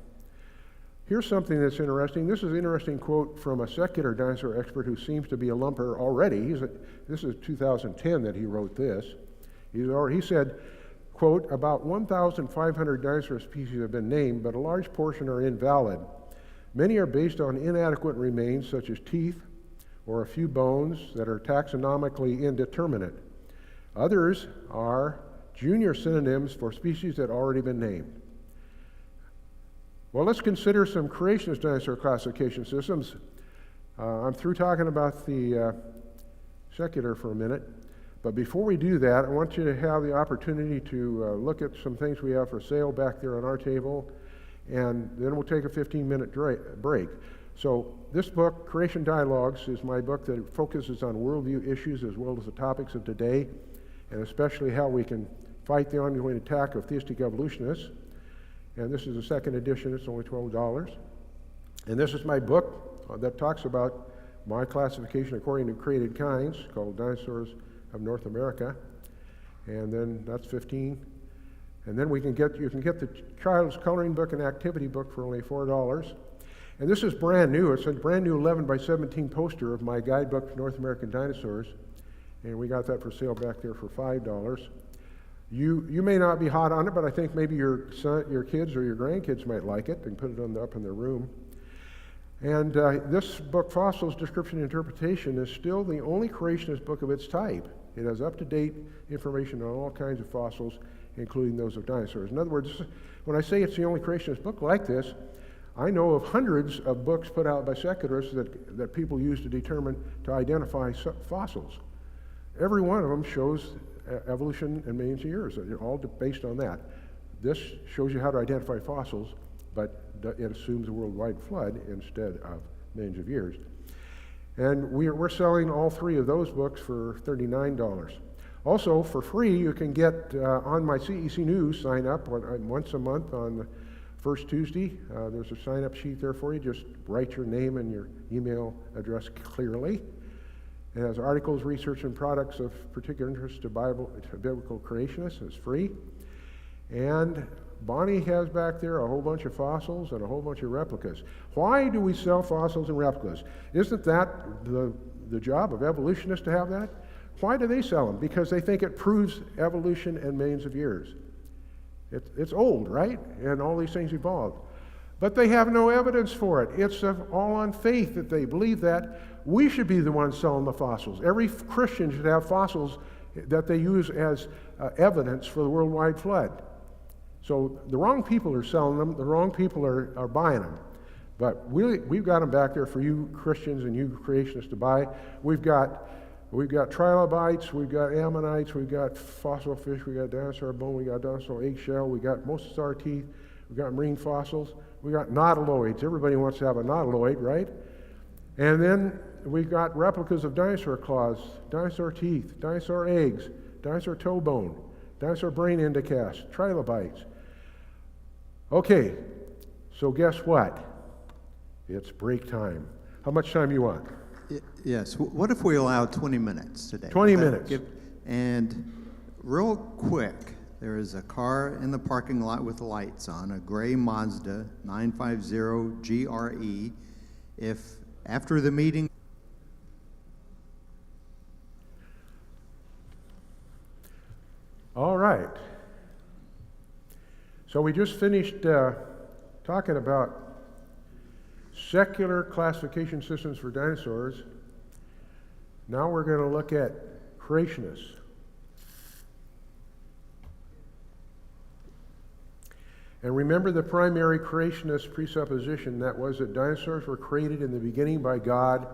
Here's something that's interesting. This is an interesting quote from a secular dinosaur expert who seems to be a lumper already. This is 2010 that he wrote this. He said, quote, about 1,500 dinosaur species have been named, but a large portion are invalid. Many are based on inadequate remains, such as teeth or a few bones that are taxonomically indeterminate. Others are junior synonyms for species that have already been named. Well, let's consider some creationist dinosaur classification systems. I'm through talking about the secular for a minute, but before we do that, I want you to have the opportunity to look at some things we have for sale back there on our table, and then we'll take a 15-minute break. So this book, Creation Dialogues, is my book that focuses on worldview issues as well as the topics of today, and especially how we can fight the ongoing attack of theistic evolutionists. And this is the second edition. It's only $12. And this is my book that talks about my classification according to created kinds, called Dinosaurs of North America. And then that's $15. And then you can get the child's coloring book and activity book for only $4. And this is brand new. It's a brand new 11 by 17 poster of my guidebook for North American dinosaurs. And we got that for sale back there for $5. You may not be hot on it, but I think maybe your kids or your grandkids might like it. They can put it up in their room. And this book, Fossils, Description and Interpretation, is still the only creationist book of its type. It has up-to-date information on all kinds of fossils, including those of dinosaurs. In other words, when I say it's the only creationist book like this, I know of hundreds of books put out by secularists that people use to identify fossils. Every one of them shows evolution in millions of years. They're all based on that. This shows you how to identify fossils, but it assumes a worldwide flood instead of millions of years. And we're selling all three of those books for $39. Also, for free, you can get on my CEC News sign up once a month on the first Tuesday. There's a sign-up sheet there for you. Just write your name and your email address clearly. It has articles, research, and products of particular interest to biblical creationists. It's free. And Bonnie has back there a whole bunch of fossils and a whole bunch of replicas. Why do we sell fossils and replicas? Isn't that the job of evolutionists to have that? Why do they sell them? Because they think it proves evolution in millions of years. It's old, right? And all these things evolved. But they have no evidence for it. It's all on faith that they believe that. We should be the ones selling the fossils. Every Christian should have fossils that they use as evidence for the worldwide flood. So the wrong people are selling them. The wrong people are buying them. But we've got them back there for you Christians and you creationists to buy. We've got trilobites, we've got ammonites, we've got fossil fish, we've got dinosaur bone, we've got dinosaur eggshell, we've got mosasaur teeth, we've got marine fossils, we've got nautiloids. Everybody wants to have a nautiloid, right? And then we've got replicas of dinosaur claws, dinosaur teeth, dinosaur eggs, dinosaur toe bone, dinosaur brain endocast, trilobites. Okay, so guess what? It's break time. How much time you want? Yes. What if we allow 20 minutes today? 20 minutes. And real quick, there is a car in the parking lot with lights on, a gray Mazda 950 GRE. If after the meeting... All right. So we just finished talking about secular classification systems for dinosaurs. Now we're going to look at creationists. And remember the primary creationist presupposition, that was that dinosaurs were created in the beginning by God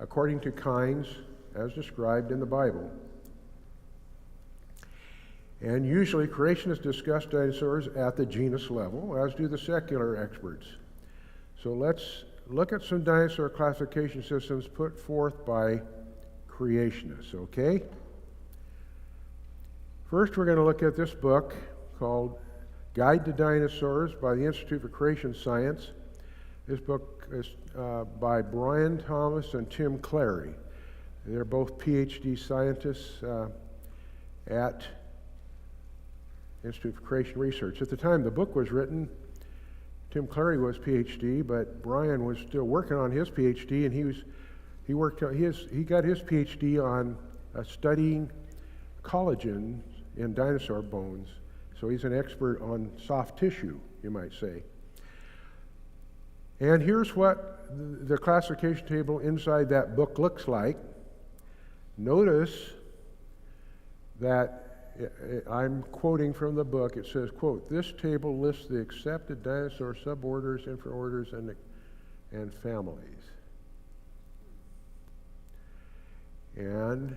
according to kinds as described in the Bible. And usually creationists discuss dinosaurs at the genus level, as do the secular experts. So let's look at some dinosaur classification systems put forth by creationists, okay? First, we're going to look at this book called Guide to Dinosaurs by the Institute for Creation Science. This book is by Brian Thomas and Tim Clary. They're both PhD scientists at Institute for Creation Research. At the time the book was written, Tim Clary was PhD, but Brian was still working on his PhD, and he got his PhD on studying collagen in dinosaur bones. So he's an expert on soft tissue, you might say. And here's what the classification table inside that book looks like. Notice that I'm quoting from the book. It says, quote, "This table lists the accepted dinosaur suborders, infraorders, and families." And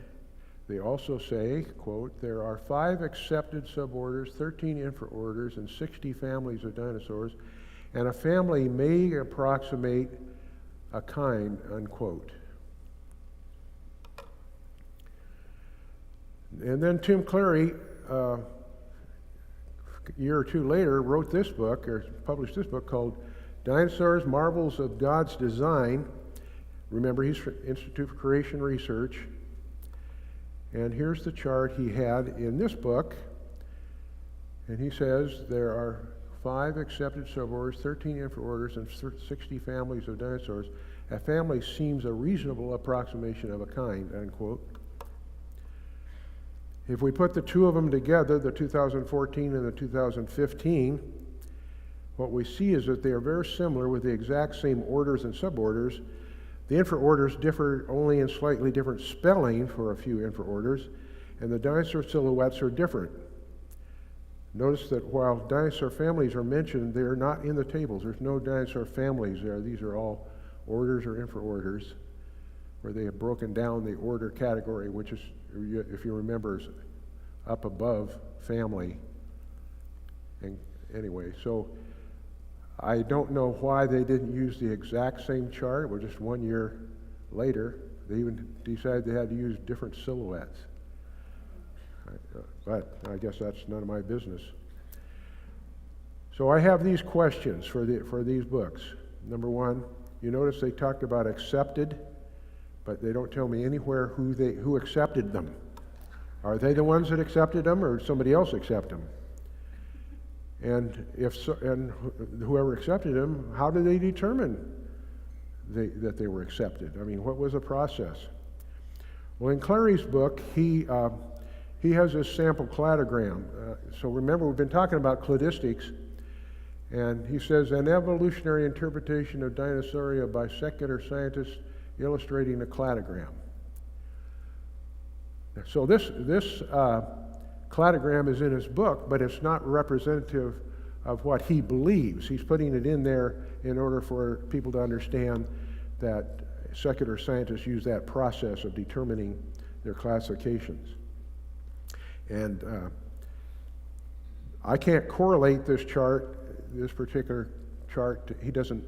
they also say, quote, "There are 5 accepted suborders, 13 infraorders, and 60 families of dinosaurs, and a family may approximate a kind," unquote. And then Tim Clary year or two later, wrote this book, or published this book called Dinosaurs, Marvels of God's Design. Remember, he's from Institute for Creation Research. And here's the chart he had in this book. And he says there are 5 accepted suborders, 13 infraorders, and 60 families of dinosaurs. A family seems a reasonable approximation of a kind, unquote. If we put the two of them together, the 2014 and the 2015, what we see is that they are very similar with the exact same orders and suborders. The infraorders differ only in slightly different spelling for a few infraorders, and the dinosaur silhouettes are different. Notice that while dinosaur families are mentioned, they're not in the tables. There's no dinosaur families there. These are all orders or infraorders, where they have broken down the order category, which is, if you remember, is up above family. And anyway, so I don't know why they didn't use the exact same chart. Well, just 1 year later, they even decided they had to use different silhouettes. But I guess that's none of my business. So I have these questions for these books. Number one, you notice they talked about accepted, but they don't tell me anywhere who accepted them. Are they the ones that accepted them, or did somebody else accept them? And and whoever accepted them, how did they determine that they were accepted? I mean, what was the process? Well, in Clary's book, he has this sample cladogram. So remember, we've been talking about cladistics, and he says, an evolutionary interpretation of Dinosauria by secular scientists illustrating a cladogram. So this cladogram is in his book, but it's not representative of what he believes. He's putting it in there in order for people to understand that secular scientists use that process of determining their classifications. And I can't correlate this particular chart. He doesn't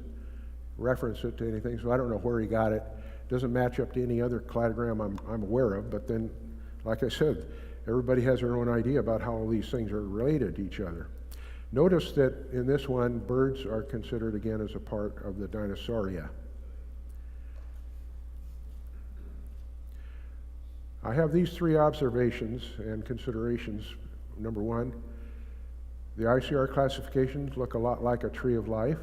reference it to anything, so I don't know where he got it. It doesn't match up to any other cladogram I'm aware of, but then, like I said, everybody has their own idea about how all these things are related to each other. Notice that in this one, birds are considered again as a part of the Dinosauria. I have these 3 observations and considerations. Number one, the ICR classifications look a lot like a tree of life.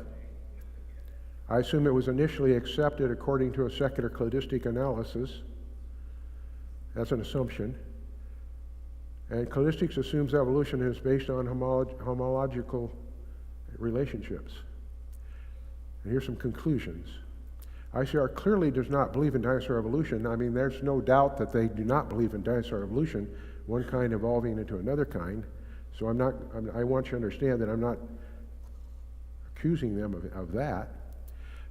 I assume it was initially accepted according to a secular cladistic analysis. That's an assumption. And cladistics assumes evolution is based on homological relationships. And here's some conclusions. ICR clearly does not believe in dinosaur evolution. I mean, there's no doubt that they do not believe in dinosaur evolution, one kind evolving into another kind. So I want you to understand that I'm not accusing them of that.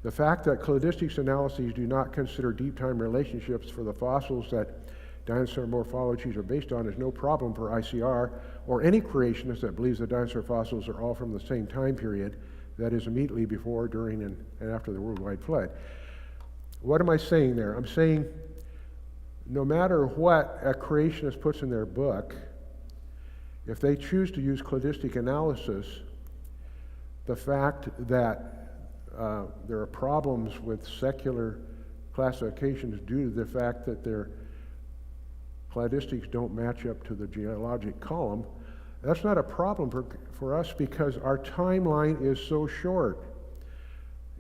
The fact that cladistics analyses do not consider deep time relationships for the fossils that dinosaur morphologies are based on is no problem for ICR or any creationist that believes the dinosaur fossils are all from the same time period, that is immediately before, during, and after the worldwide flood. What am I saying there? I'm saying no matter what a creationist puts in their book, if they choose to use cladistic analysis, the fact that there are problems with secular classifications due to the fact that their cladistics don't match up to the geologic column, that's not a problem for us because our timeline is so short.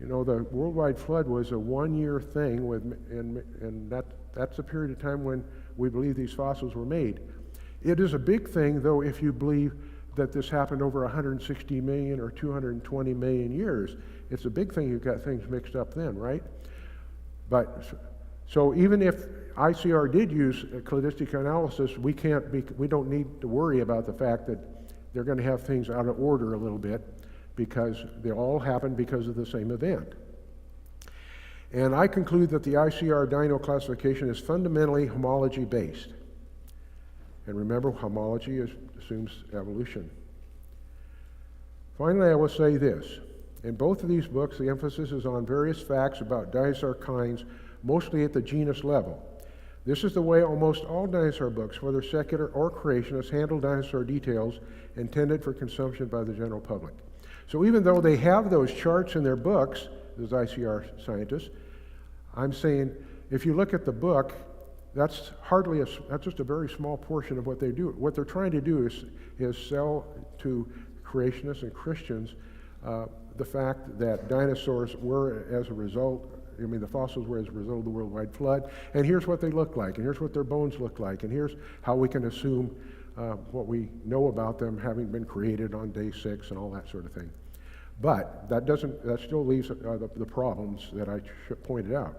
You know, the worldwide flood was a 1-year thing, and that's a period of time when we believe these fossils were made. It is a big thing, though, if you believe that this happened over 160 million or 220 million years. It's a big thing you've got things mixed up then, right? But so even if ICR did use a cladistic analysis, we don't need to worry about the fact that they're going to have things out of order a little bit because they all happen because of the same event. And I conclude that the ICR dino classification is fundamentally homology based. And remember, homology assumes evolution. Finally, I will say this. In both of these books, the emphasis is on various facts about dinosaur kinds, mostly at the genus level. This is the way almost all dinosaur books, whether secular or creationist, handle dinosaur details intended for consumption by the general public. So even though they have those charts in their books, as ICR scientists, I'm saying if you look at the book, that's just a very small portion of what they do. What they're trying to do is sell to creationists and Christians the fact that dinosaurs were, as a result, the fossils were as a result of the worldwide flood, and here's what they look like, and here's what their bones look like, and here's how we can assume what we know about them having been created on day 6 and all that sort of thing. But that still leaves the problems that I pointed out.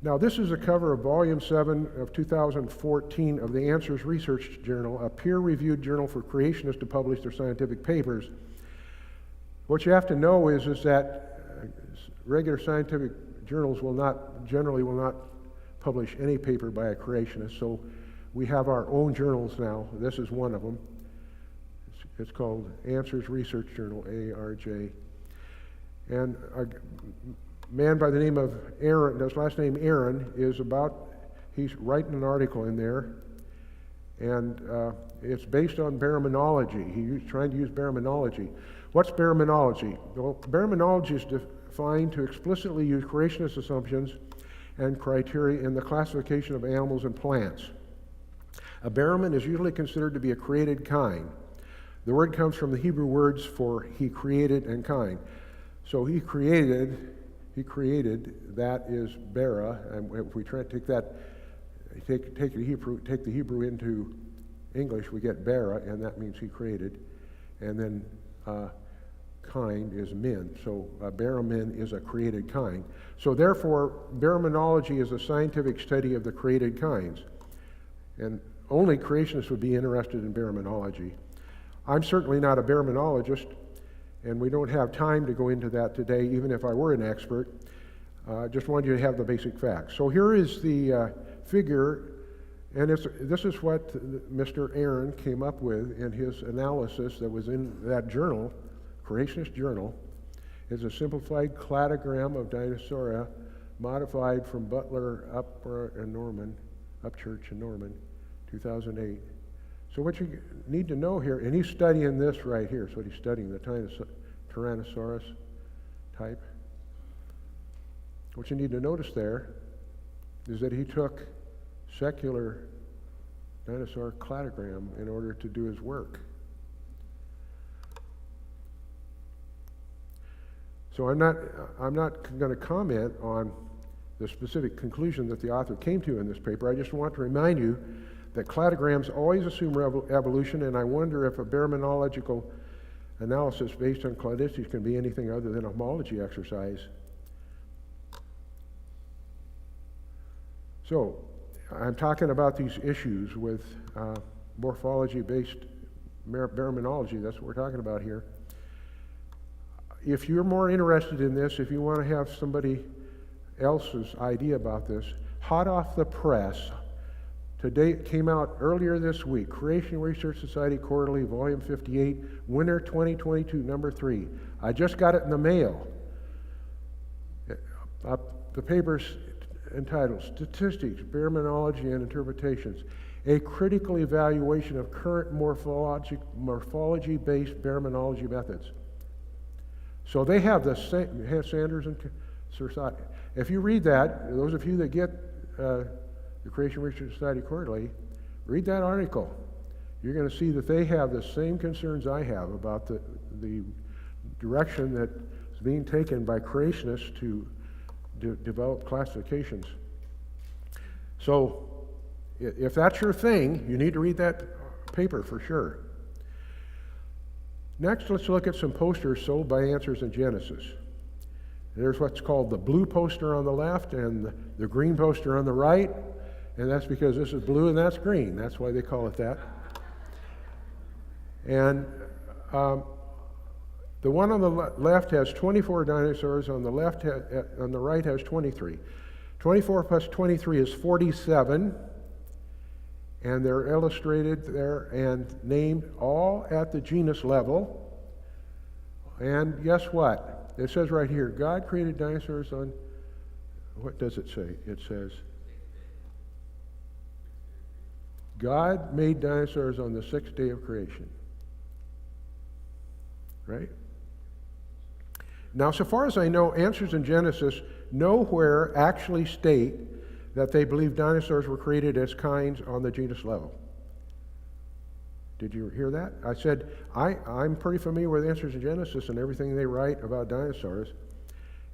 Now, this is a cover of Volume 7 of 2014 of the Answers Research Journal, a peer-reviewed journal for creationists to publish their scientific papers. What you have to know is that regular scientific journals generally will not publish any paper by a creationist, so we have our own journals now. This is one of them. It's called Answers Research Journal, ARJ. And a man by the name of Aaron, his last name Aaron, he's writing an article in there, and it's based on baraminology. He's trying to use baraminology. What's baraminology? Well, baraminology is defined to explicitly use creationist assumptions and criteria in the classification of animals and plants. A baramin is usually considered to be a created kind. The word comes from the Hebrew words for he created and kind. So he created, that is bara, and if we try to take the Hebrew into English, we get bara, and that means he created. And then kind is min. So baramin is a created kind. So therefore, baraminology is a scientific study of the created kinds. And only creationists would be interested in baraminology. I'm certainly not a baraminologist, and we don't have time to go into that today, even if I were an expert. I just wanted you to have the basic facts. So here is the figure, and this is what Mr. Aaron came up with in his analysis that was in that journal, Creationist Journal. It's a simplified cladogram of Dinosauria, modified from Butler, Upchurch and Norman, 2008. So what you need to know here, and he's studying this right here, so he's studying the Tyrannosaurus type. What you need to notice there is that he took secular dinosaur cladogram in order to do his work. So I'm not going to comment on the specific conclusion that the author came to in this paper. I just want to remind you that cladograms always assume evolution, and I wonder if a baraminological analysis based on cladistics can be anything other than a homology exercise. So I'm talking about these issues with morphology-based baraminology. That's what we're talking about here. If you're more interested in this, if you want to have somebody else's idea about this, hot off the press, today it came out earlier this week, Creation Research Society Quarterly, Volume 58, Winter 2022, number 3. I just got it in the mail. The paper's entitled Statistics, Baraminology, and Interpretations, a critical evaluation of current morphology-based baraminology methods. So they have the same, Sanders and Society. If you read that, those of you that get the Creation Research Society Quarterly, read that article. You're going to see that they have the same concerns I have about the direction that is being taken by creationists to develop classifications. So if that's your thing, you need to read that paper for sure. Next, let's look at some posters sold by Answers in Genesis. There's what's called the blue poster on the left and the green poster on the right, and that's because this is blue and that's green. That's why they call it that. And the one on the left has 24 dinosaurs, on the right has 23. 24 plus 23 is 47, and they're illustrated there and named all at the genus level. And guess what? It says right here, God created dinosaurs on, what does it say? It says God made dinosaurs on the sixth day of creation. Right? Now, so far as I know, Answers in Genesis nowhere actually state that they believe dinosaurs were created as kinds on the genus level. Did you hear that? I said, I'm pretty familiar with Answers in Genesis and everything they write about dinosaurs,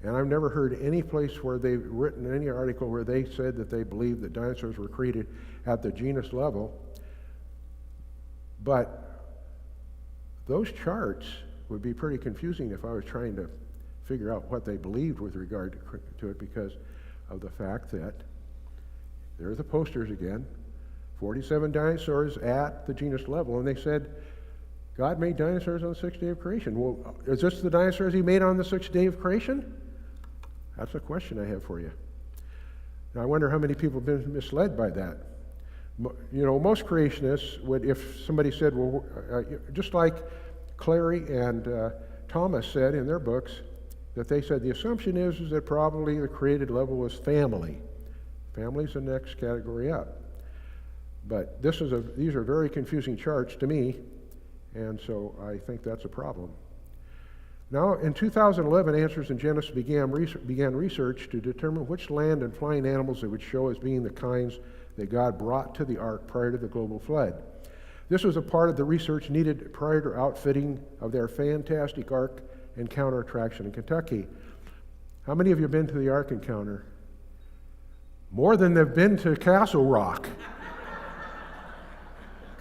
and I've never heard any place where they've written any article where they said that they believe that dinosaurs were created at the genus level. But those charts would be pretty confusing if I was trying to figure out what they believed with regard to it, because of the fact that there's the posters again, 47 dinosaurs at the genus level, and they said God made dinosaurs on the sixth day of creation. Well, is this the dinosaurs he made on the sixth day of creation? That's a question I have for you. Now, I wonder how many people have been misled by that. You know, most creationists would, if somebody said, well, just like Clary and Thomas said in their books, that they said the assumption is that probably the created level was family. Family's the next category up. But these are very confusing charts to me, and so I think that's a problem. Now, in 2011, Answers in Genesis began research to determine which land and flying animals they would show as being the kinds that God brought to the ark prior to the global flood. This was a part of the research needed prior to outfitting of their fantastic Ark Encounter attraction in Kentucky. How many of you have been to the Ark Encounter? More than they've been to Castle Rock.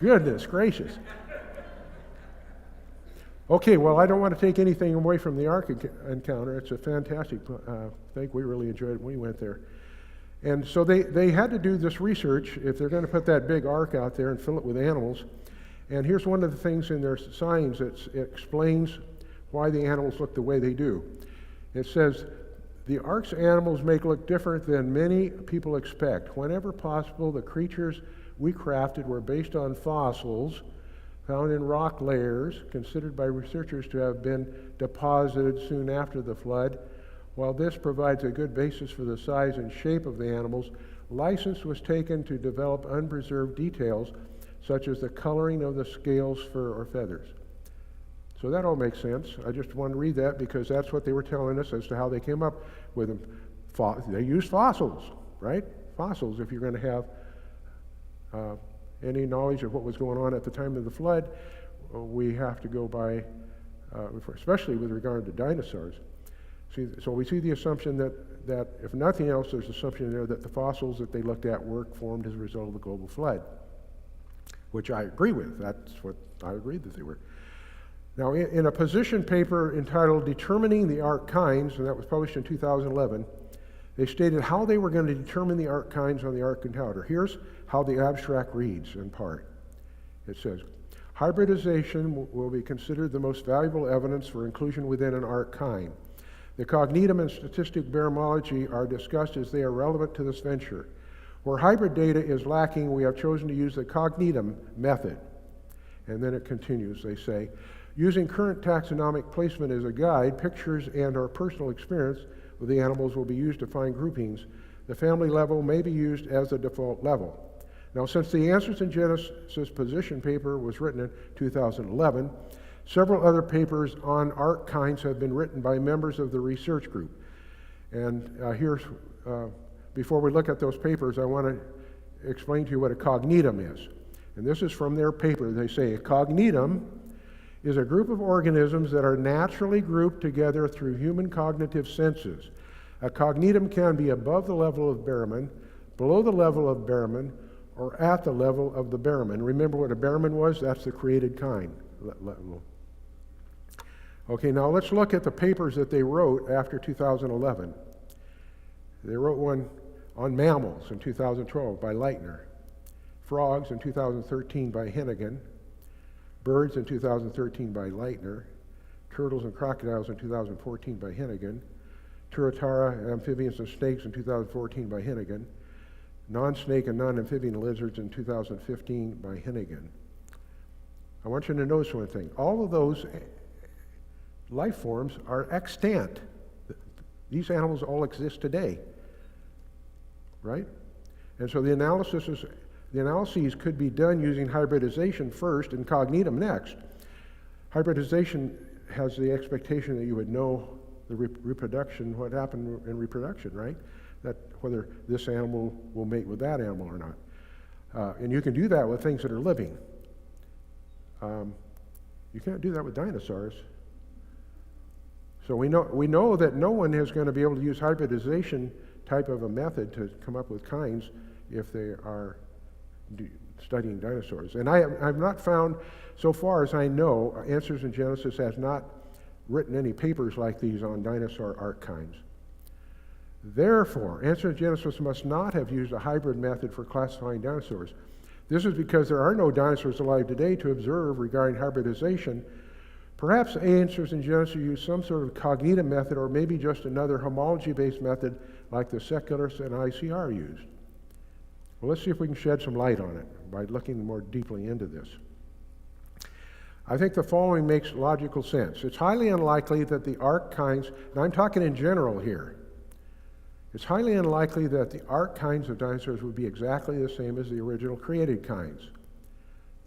Goodness gracious. Okay, well, I don't want to take anything away from the Ark Encounter. It's a fantastic thing. We really enjoyed it when we went there. And so they had to do this research if they're going to put that big ark out there and fill it with animals. And here's one of the things in their signs that explains why the animals look the way they do. It says, the ark's animals may look different than many people expect. Whenever possible, the creatures we crafted were based on fossils found in rock layers, considered by researchers to have been deposited soon after the flood. While this provides a good basis for the size and shape of the animals, license was taken to develop unpreserved details, such as the coloring of the scales, fur, or feathers. So that all makes sense. I just want to read that because that's what they were telling us as to how they came up with them. They used fossils, right? Fossils, if you're going to have any knowledge of what was going on at the time of the flood, we have to go by, especially with regard to dinosaurs. So we see the assumption that if nothing else, there's an assumption there that the fossils that they looked at were formed as a result of the global flood, which I agree with. That's what I agreed that they were. Now, in a position paper entitled Determining the Ark Kinds, and that was published in 2011, they stated how they were going to determine the ark kinds on the Ark Encounter. Here's how the abstract reads in part. It says, hybridization will be considered the most valuable evidence for inclusion within an ark kind. The cognitum and statistic Baraminology are discussed as they are relevant to this venture. Where hybrid data is lacking, we have chosen to use the cognitum method. And then it continues, they say, using current taxonomic placement as a guide, pictures and our personal experience with the animals will be used to find groupings. The family level may be used as the default level. Now, since the Answers in Genesis position paper was written in 2011, several other papers on ark kinds have been written by members of the research group. And before we look at those papers, I want to explain to you what a cognitum is. And this is from their paper. They say a cognitum is a group of organisms that are naturally grouped together through human cognitive senses. A cognitum can be above the level of Baramian, below the level of Baramian, or at the level of the Baramian. Remember what a Baramian was? That's the created kind level. Okay, now let's look at the papers that they wrote after 2011. They wrote one on mammals in 2012 by Leitner, frogs in 2013 by Hennigan, birds in 2013 by Leitner, turtles and crocodiles in 2014 by Hennigan, Turatara, amphibians and snakes in 2014 by Hennigan, non-snake and non-amphibian lizards in 2015 by Hennigan. I want you to notice one thing. All of those life forms are extant. These animals all exist today, right? And so the analysis is The analyses could be done using hybridization first and cognitum next. Hybridization has the expectation that you would know the reproduction, what happened in reproduction, right? That whether this animal will mate with that animal or not. And you can do that with things that are living. You can't do that with dinosaurs. So we know that no one is going to be able to use hybridization type of a method to come up with kinds if they are studying dinosaurs. And I've not found, so far as I know, Answers in Genesis has not written any papers like these on dinosaur arc kinds. Therefore, Answers in Genesis must not have used a hybrid method for classifying dinosaurs. This is because there are no dinosaurs alive today to observe regarding hybridization. Perhaps Answers in Genesis use some sort of cognitum method, or maybe just another homology-based method like the secularists and ICR used. Well, let's see if we can shed some light on it by looking more deeply into this. I think the following makes logical sense. It's highly unlikely that the arc kinds, and I'm talking in general here, it's highly unlikely that the arc kinds of dinosaurs would be exactly the same as the original created kinds.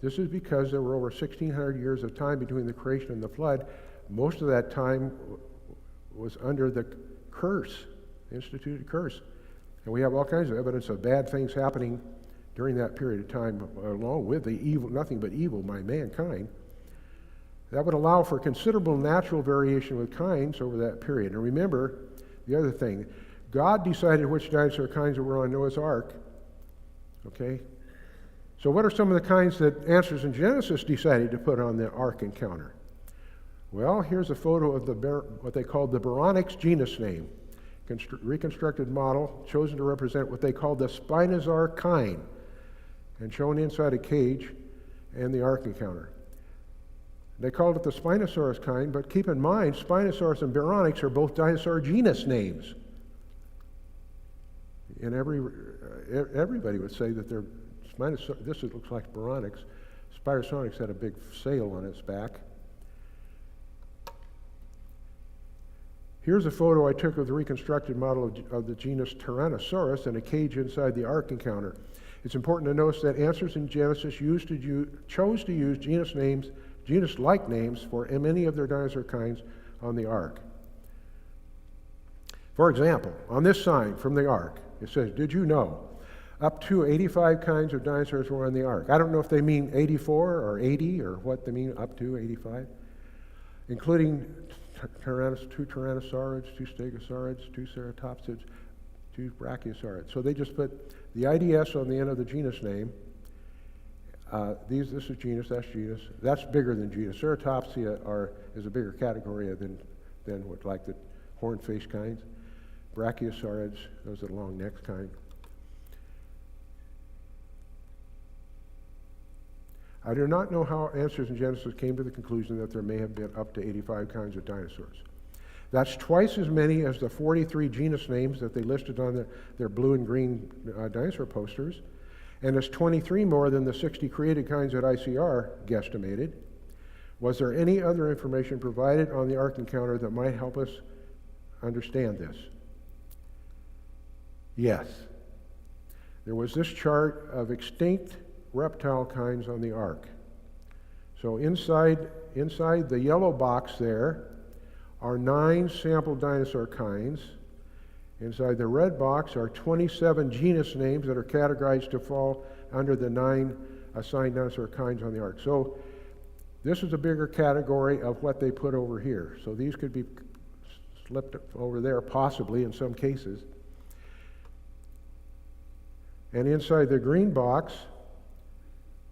This is because there were over 1,600 years of time between the creation and the flood. Most of that time was under the curse, the instituted curse. And we have all kinds of evidence of bad things happening during that period of time, along with the evil, nothing but evil by mankind. That would allow for considerable natural variation with kinds over that period. And remember, the other thing, God decided which dinosaur kinds were on Noah's Ark. Okay? So what are some of the kinds that Answers in Genesis decided to put on the Ark encounter? Well, here's a photo of what they called the Baraminology genus name. Reconstructed model chosen to represent what they called the Spinosaur kind, and shown inside a cage and the Ark encounter. They called it the Spinosaurus kind, but keep in mind, Spinosaurus and Baraminology are both dinosaur genus names. And everybody would say that they're Spinosaurus. This looks like Baraminology. Spinosaurus had a big sail on its back. Here's a photo I took of the reconstructed model of the genus Tyrannosaurus in a cage inside the Ark encounter. It's important to notice that Answers in Genesis chose to use genus-like names for many of their dinosaur kinds on the Ark. For example, on this sign from the Ark, it says, "Did you know up to 85 kinds of dinosaurs were on the Ark?" I don't know if they mean 84 or 80 or what they mean up to 85, including 2 tyrannosaurids, 2 stegosaurids, 2 ceratopsids, 2 brachiosaurids. So they just put the IDS on the end of the genus name. This is genus, that's genus. That's bigger than genus. Ceratopsia is a bigger category than what, like the horn-faced kinds. Brachiosaurids, those are the long-necked kind. I do not know how Answers in Genesis came to the conclusion that there may have been up to 85 kinds of dinosaurs. That's twice as many as the 43 genus names that they listed on their blue and green dinosaur posters, and it's 23 more than the 60 created kinds that ICR guesstimated. Was there any other information provided on the Ark encounter that might help us understand this? Yes. There was this chart of extinct reptile kinds on the Ark. So inside the yellow box there are 9 sample dinosaur kinds. Inside the red box are 27 genus names that are categorized to fall under the 9 assigned dinosaur kinds on the Ark. So this is a bigger category of what they put over here. So these could be slipped over there, possibly in some cases. And inside the green box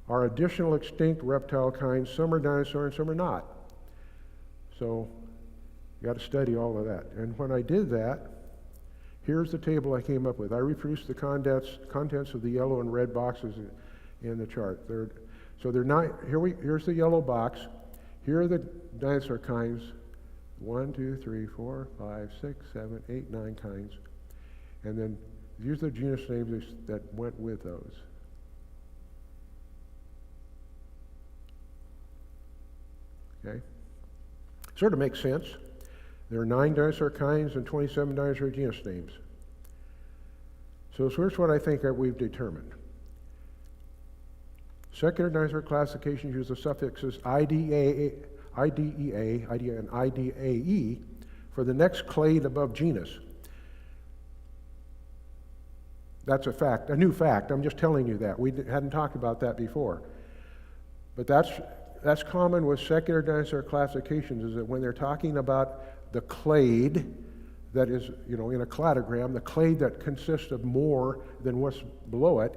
are additional extinct reptile kinds. Some are dinosaur and some are not. So you got to study all of that. And when I did that, here's the table I came up with. I reproduced the contents of the yellow and red boxes in the chart. Here's the yellow box. Here are the dinosaur kinds. 1, 2, 3, 4, 5, 6, 7, 8, 9 kinds. And then these are the genus names that went with those. Okay? Sort of makes sense. There are 9 dinosaur kinds and 27 dinosaur genus names. So here's what I think that we've determined. Secular dinosaur classifications use the suffixes IDEA, and IDAE for the next clade above genus. That's a fact, a new fact. I'm just telling you that. We hadn't talked about that before. But that's common with secular dinosaur classifications, is that when they're talking about the clade that is, in a cladogram, the clade that consists of more than what's below it,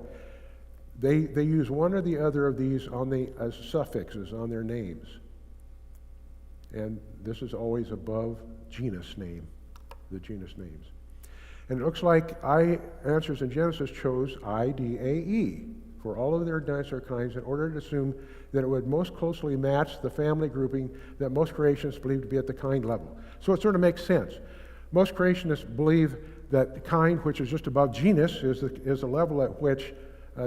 they use one or the other of these as suffixes on their names. And this is always above genus name, the genus names. And it looks like Answers in Genesis chose IDAE for all of their dinosaur kinds in order to assume that it would most closely match the family grouping that most creationists believe to be at the kind level. So it sort of makes sense. Most creationists believe that kind, which is just above genus, is the level at which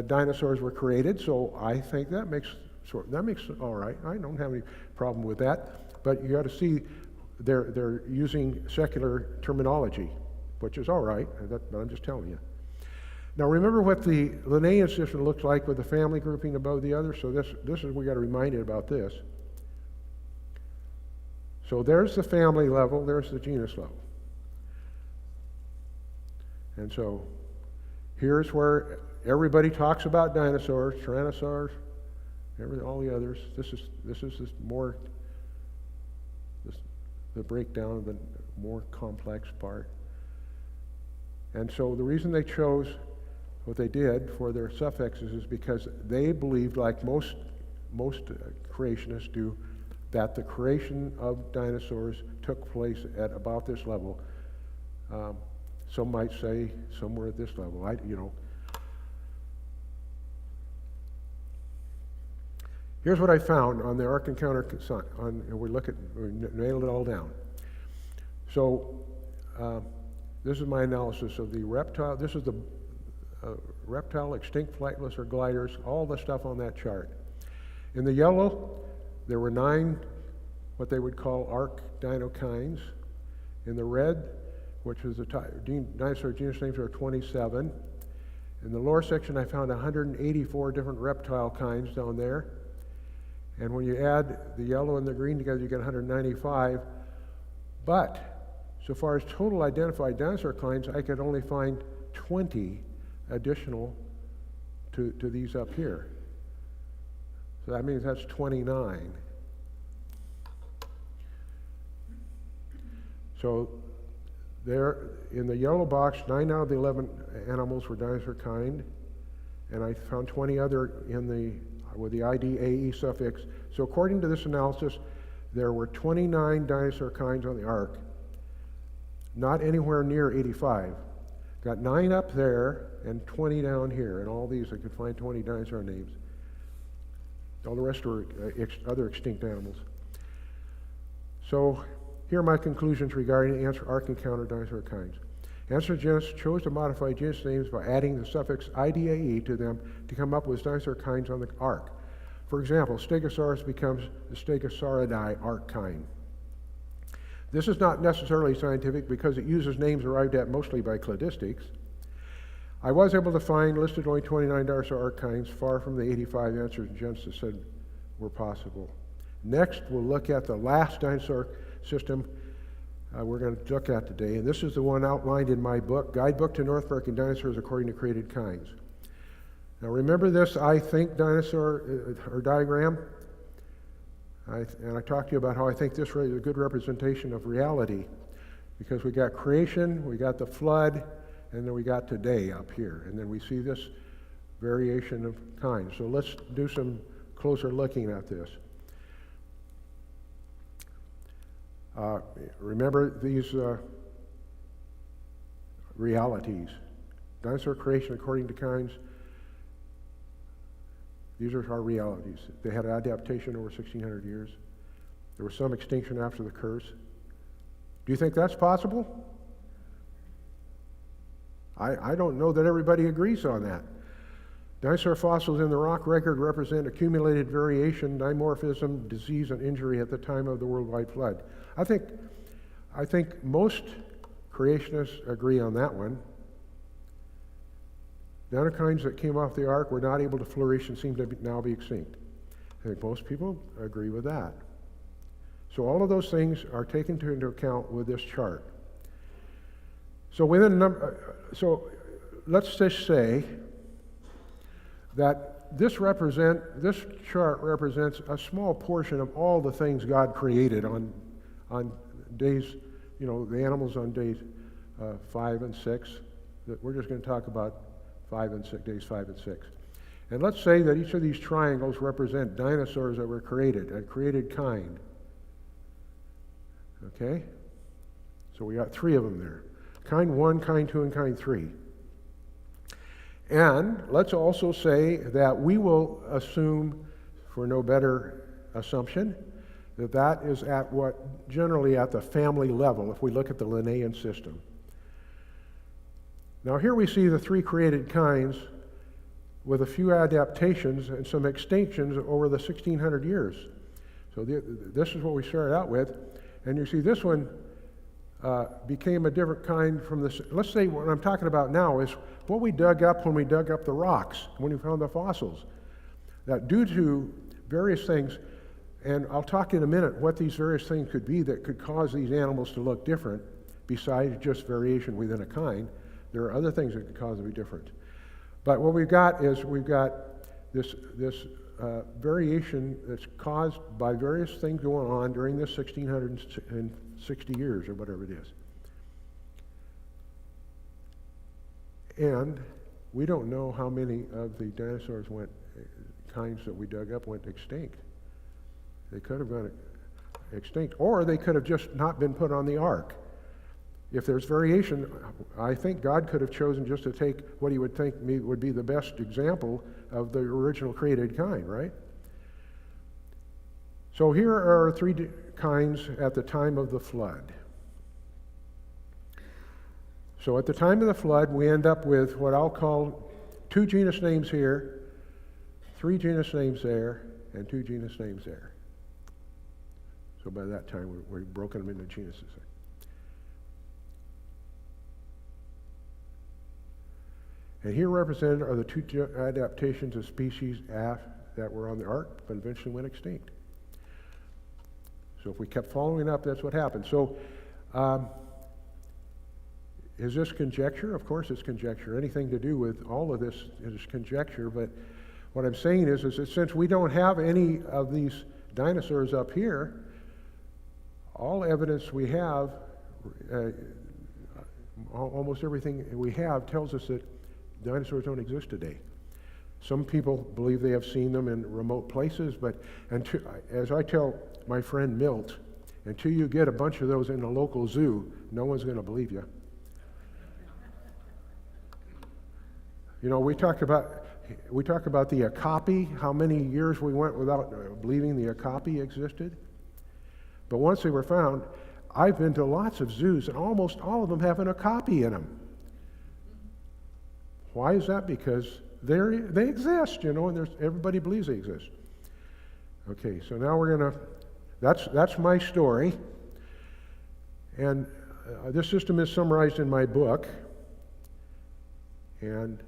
dinosaurs were created. So I think that makes all right. I don't have any problem with that. But you got to see they're using secular terminology, which is all right. But I'm just telling you. Now remember what the Linnaean system looks like with the family grouping above the other. So this is, we got to remind it about this. So there's the family level, there's the genus level. And so here's where everybody talks about dinosaurs, tyrannosaurs, all the others. This is the breakdown of the more complex part. And so the reason they chose what they did for their suffixes is because they believed, like most creationists do, that the creation of dinosaurs took place at about this level. Some might say somewhere at this level. Here's what I found on the Ark Encounter. We nailed it all down. So this is my analysis of the reptile. This is the reptile, extinct, flightless, or gliders, all the stuff on that chart. In the yellow, there were 9 what they would call arc dino kinds. In the red, which was the dinosaur genus names, there are 27. In the lower section, I found 184 different reptile kinds down there. And when you add the yellow and the green together, you get 195. But so far as total identified dinosaur kinds, I could only find 20 additional to these up here. So that means that's 29. So there, in the yellow box, 9 out of the 11 animals were dinosaur kind, and I found 20 other with the IDAE suffix. So according to this analysis, there were 29 dinosaur kinds on the Ark, not anywhere near 85. Got 9 up there and 20 down here, and all these I could find 20 dinosaur names. All the rest were other extinct animals. So here are my conclusions regarding Ark Encounter dinosaur kinds. Answers in Genesis chose to modify genus names by adding the suffix IDAE to them to come up with dinosaur kinds on the Ark. For example, Stegosaurus becomes the Stegosauridae Ark kind. This is not necessarily scientific because it uses names arrived at mostly by cladistics. I was able to find listed only 29 dinosaur Ark kinds, far from the 85 Answers in Genesis said were possible. Next, we'll look at the last dinosaur system we're going to look at today, and this is the one outlined in my book, Guidebook to North American Dinosaurs According to Created Kinds. Now remember this I think dinosaur or diagram? And I talked to you about how I think this is a good representation of reality, because we got creation, we got the flood, and then we got today up here, and then we see this variation of kinds. So let's do some closer looking at this. Remember these realities. Dinosaur creation according to kinds. These are our realities. They had adaptation over 1,600 years. There was some extinction after the curse. Do you think that's possible? I don't know that everybody agrees on that. Dinosaur fossils in the rock record represent accumulated variation, dimorphism, disease, and injury at the time of the worldwide flood. I think most creationists agree on that one. Dinokinds that came off the ark were not able to flourish and seem to now be extinct. I think most people agree with that. So all of those things are taken into account with this chart. So let's just say that this chart represents a small portion of all the things God created on days, the animals on days 5 and 6. That we're just going to talk about days 5 and 6. And let's say that each of these triangles represent dinosaurs that were created, a created kind. Okay? So we got 3 of them there. Kind 1, kind 2, and kind 3. And let's also say that we will assume, for no better assumption, that is generally at the family level, if we look at the Linnaean system. Now here we see the 3 created kinds with a few adaptations and some extinctions over the 1600 years. So this is what we started out with. And you see this one became a different kind from this. Let's say what I'm talking about now is what we dug up when we dug up the rocks, when we found the fossils. That due to various things, and I'll talk in a minute what these various things could be that could cause these animals to look different, besides just variation within a kind. There are other things that could cause them to be different. But what we've got is this variation that's caused by various things going on during this 1660 years or whatever it is. And we don't know how many of the dinosaurs kinds that we dug up went extinct. They could have gone extinct, or they could have just not been put on the ark. If there's variation, I think God could have chosen just to take what he would think would be the best example of the original created kind, right? So here are 3 kinds at the time of the flood. So at the time of the flood, we end up with what I'll call 2 genus names here, 3 genus names there, and 2 genus names there. So by that time, we've broken them into genuses. And here represented are the 2 adaptations of species that were on the ark, but eventually went extinct. So if we kept following up, that's what happened. So is this conjecture? Of course it's conjecture. Anything to do with all of this is conjecture, but what I'm saying is that since we don't have any of these dinosaurs up here, all evidence we have, almost everything we have tells us that dinosaurs don't exist today. Some people believe they have seen them in remote places, but as I tell my friend Milt, until you get a bunch of those in the local zoo, no one's going to believe you. We talk about the okapi, how many years we went without believing the okapi existed. But once they were found, I've been to lots of zoos, and almost all of them have an okapi in them. Why is that? Because they exist, and everybody believes they exist. Okay, so now we're going to, that's my story. And this system is summarized in my book. And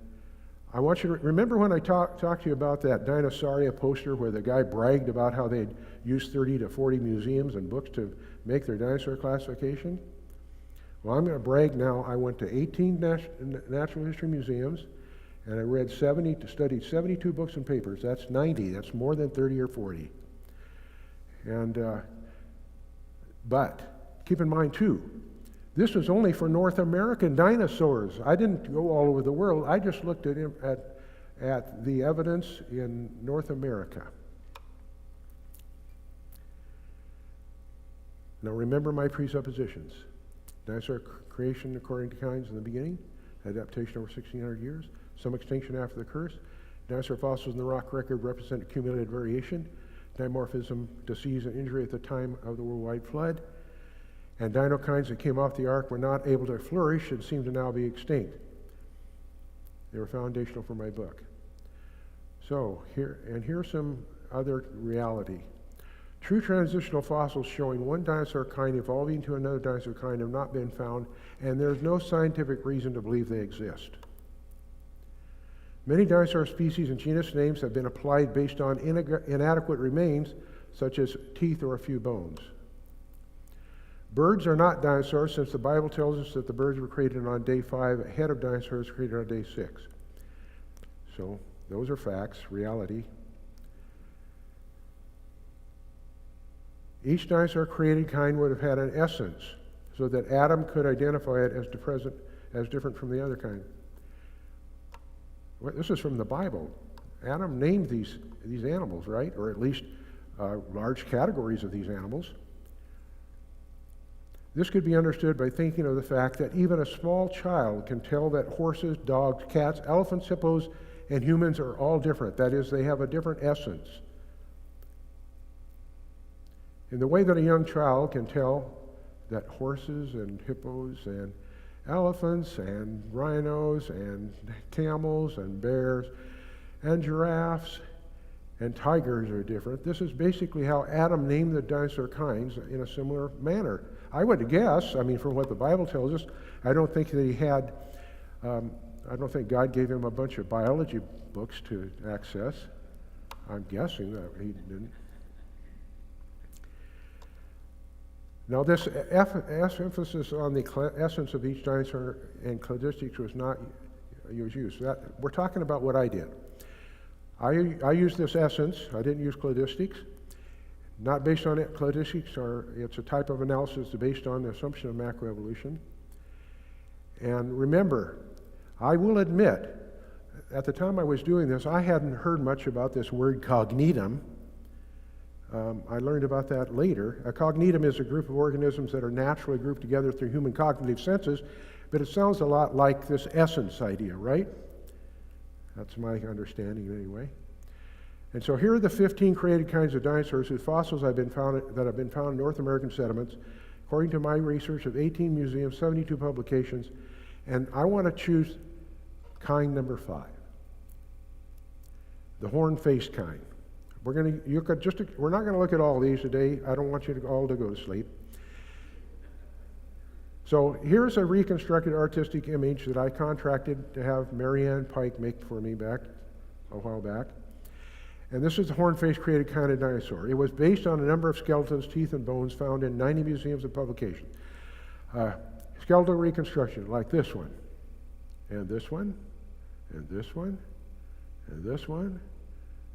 I want you to remember when I talked to you about that Dinosauria poster where the guy bragged about how they'd used 30 to 40 museums and books to make their dinosaur classification? Well, I'm going to brag now. I went to 18 natural history museums, and I studied 72 books and papers. That's 90. That's more than 30 or 40. And but keep in mind too, this was only for North American dinosaurs. I didn't go all over the world. I just looked at the evidence in North America. Now remember my presuppositions. Dinosaur creation according to kinds in the beginning, adaptation over 1,600 years, some extinction after the curse. Dinosaur fossils in the rock record represent accumulated variation, dimorphism, disease, and injury at the time of the worldwide flood. And dino kinds that came off the ark were not able to flourish and seem to now be extinct. They were foundational for my book. So here's some other reality. True transitional fossils showing one dinosaur kind evolving to another dinosaur kind have not been found, and there's no scientific reason to believe they exist. Many dinosaur species and genus names have been applied based on inadequate remains, such as teeth or a few bones. Birds are not dinosaurs, since the Bible tells us that the birds were created on day 5, ahead of dinosaurs created on day 6. So those are facts, reality. Each dinosaur created kind would have had an essence, so that Adam could identify it as different from the other kind. Well, this is from the Bible. Adam named these animals, right? Or at least large categories of these animals. This could be understood by thinking of the fact that even a small child can tell that horses, dogs, cats, elephants, hippos, and humans are all different. That is, they have a different essence. In the way that a young child can tell that horses and hippos and elephants and rhinos and camels and bears and giraffes and tigers are different, this is basically how Adam named the dinosaur kinds in a similar manner. I would guess, from what the Bible tells us, I don't think that he had, I don't think God gave him a bunch of biology books to access. I'm guessing that he didn't. Now, this emphasis on the essence of each dinosaur and cladistics was not used. We're talking about what I did. I used this essence. I didn't use cladistics. Not based on it. Cladistics it's a type of analysis based on the assumption of macroevolution. And remember, I will admit, at the time I was doing this, I hadn't heard much about this word cognitum. I learned about that later. A cognitum is a group of organisms that are naturally grouped together through human cognitive senses, but it sounds a lot like this essence idea, right? That's my understanding anyway. And so here are the 15 created kinds of dinosaurs whose fossils have been found in North American sediments, according to my research of 18 museums, 72 publications, and I want to choose kind number 5, the horn-faced kind. We're not going to look at all these today. I don't want you all to go to sleep. So here's a reconstructed artistic image that I contracted to have Marianne Pike make for me a while back. And this is the horn-faced created kind of dinosaur. It was based on a number of skeletons, teeth, and bones found in 90 museums and publications. Skeletal reconstruction, like this one, and this one, and this one, and this one,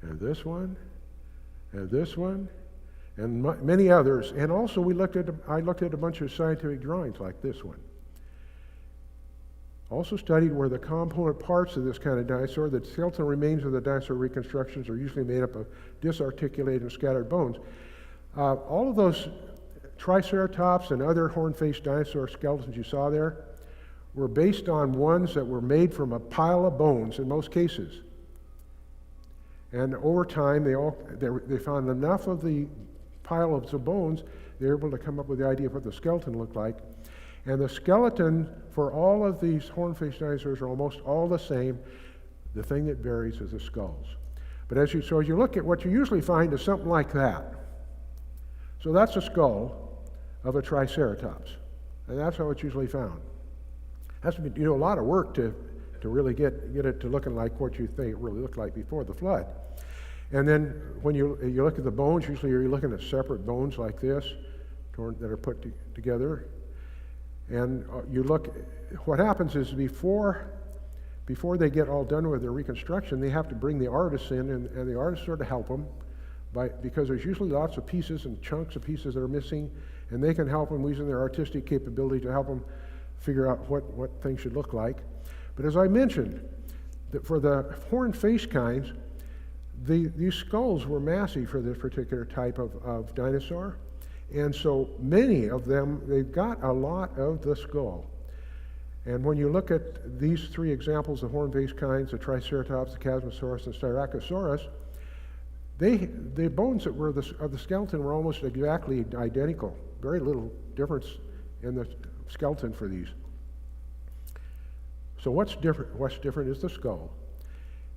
and this one, and this one, and many others. And also I looked at a bunch of scientific drawings like this one. Also studied where the component parts of this kind of dinosaur, the skeletal remains of the dinosaur reconstructions, are usually made up of disarticulated and scattered bones. All of those Triceratops and other horn-faced dinosaur skeletons you saw there were based on ones that were made from a pile of bones in most cases. And over time, they found enough of the pile of bones, they were able to come up with the idea of what the skeleton looked like. And the skeleton for all of these horn-faced dinosaurs are almost all the same. The thing that varies is the skulls. But as you look at what you usually find is something like that. So that's a skull of a Triceratops. And that's how it's usually found. It has to be a lot of work to really get it to looking like what you think it really looked like before the flood. And then when you look at the bones, usually you're looking at separate bones like this that are put together. And you look, what happens is before they get all done with their reconstruction, they have to bring the artists in, and the artists sort of help them because there's usually lots of pieces and chunks of pieces that are missing, and they can help them using their artistic capability to help them figure out what things should look like. But as I mentioned, that for the horn-faced kinds, these skulls were massive for this particular type of dinosaur. And so many of them, they've got a lot of the skull. And when you look at these 3 examples of horn-faced kinds, the Triceratops, the Chasmosaurus, and Styracosaurus, the bones that were of the skeleton were almost exactly identical. Very little difference in the skeleton for these. So what's different? What's different is the skull.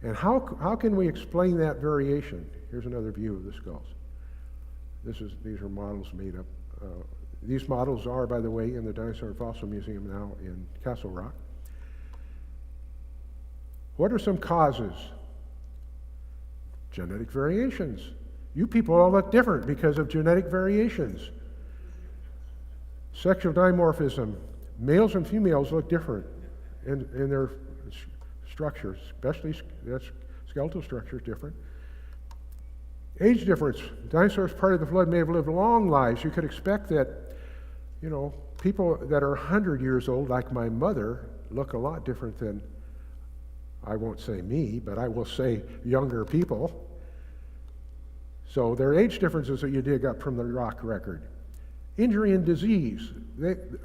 And how can we explain that variation? Here's another view of the skulls. These are models made up. These models are, by the way, in the Dinosaur and Fossil Museum now in Castle Rock. What are some causes? Genetic variations. You people all look different because of genetic variations. Sexual dimorphism. Males and females look different in their structures, especially skeletal structure is different. Age difference. Dinosaurs part of the flood may have lived long lives. You could expect that, people that are 100 years old, like my mother, look a lot different than, I won't say me, but I will say younger people. So there are age differences that you dig up from the rock record. Injury and disease.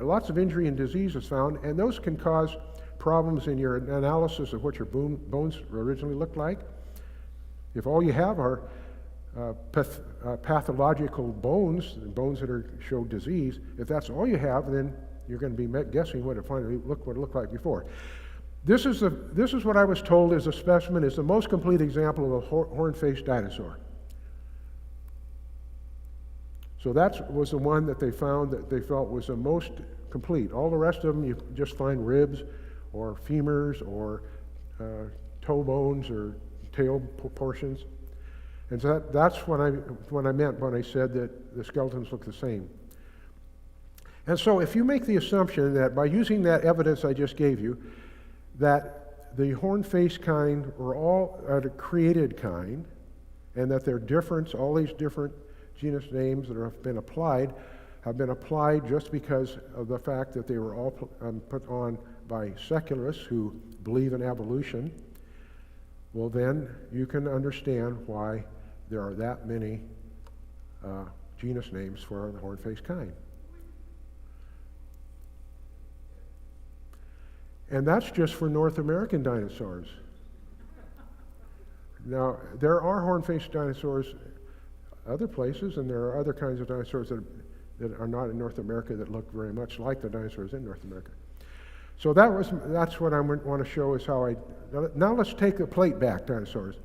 Lots of injury and disease is found, and those can cause problems in your analysis of what your bones originally looked like. If all you have are pathological bones that show disease, if that's all you have, then you're going to be guessing what it looked like before. This is what I was told is a specimen is the most complete example of a horn-faced dinosaur. So that was the one that they found that they felt was the most complete. All the rest of them, you just find ribs or femurs or toe bones or tail portions. And so that's what I meant when I said that the skeletons look the same. And so if you make the assumption that by using that evidence I just gave you, that the horn-faced kind are all a created kind, and that they're different, all these different genus names that have been applied just because of the fact that they were all put on by secularists who believe in evolution, well then you can understand why there are that many genus names for the horn-faced kind. And that's just for North American dinosaurs. Now, there are horn-faced dinosaurs other places, and there are other kinds of dinosaurs that are not in North America that look very much like the dinosaurs in North America. So that's what I want to show is how now let's take the plate-back dinosaurs.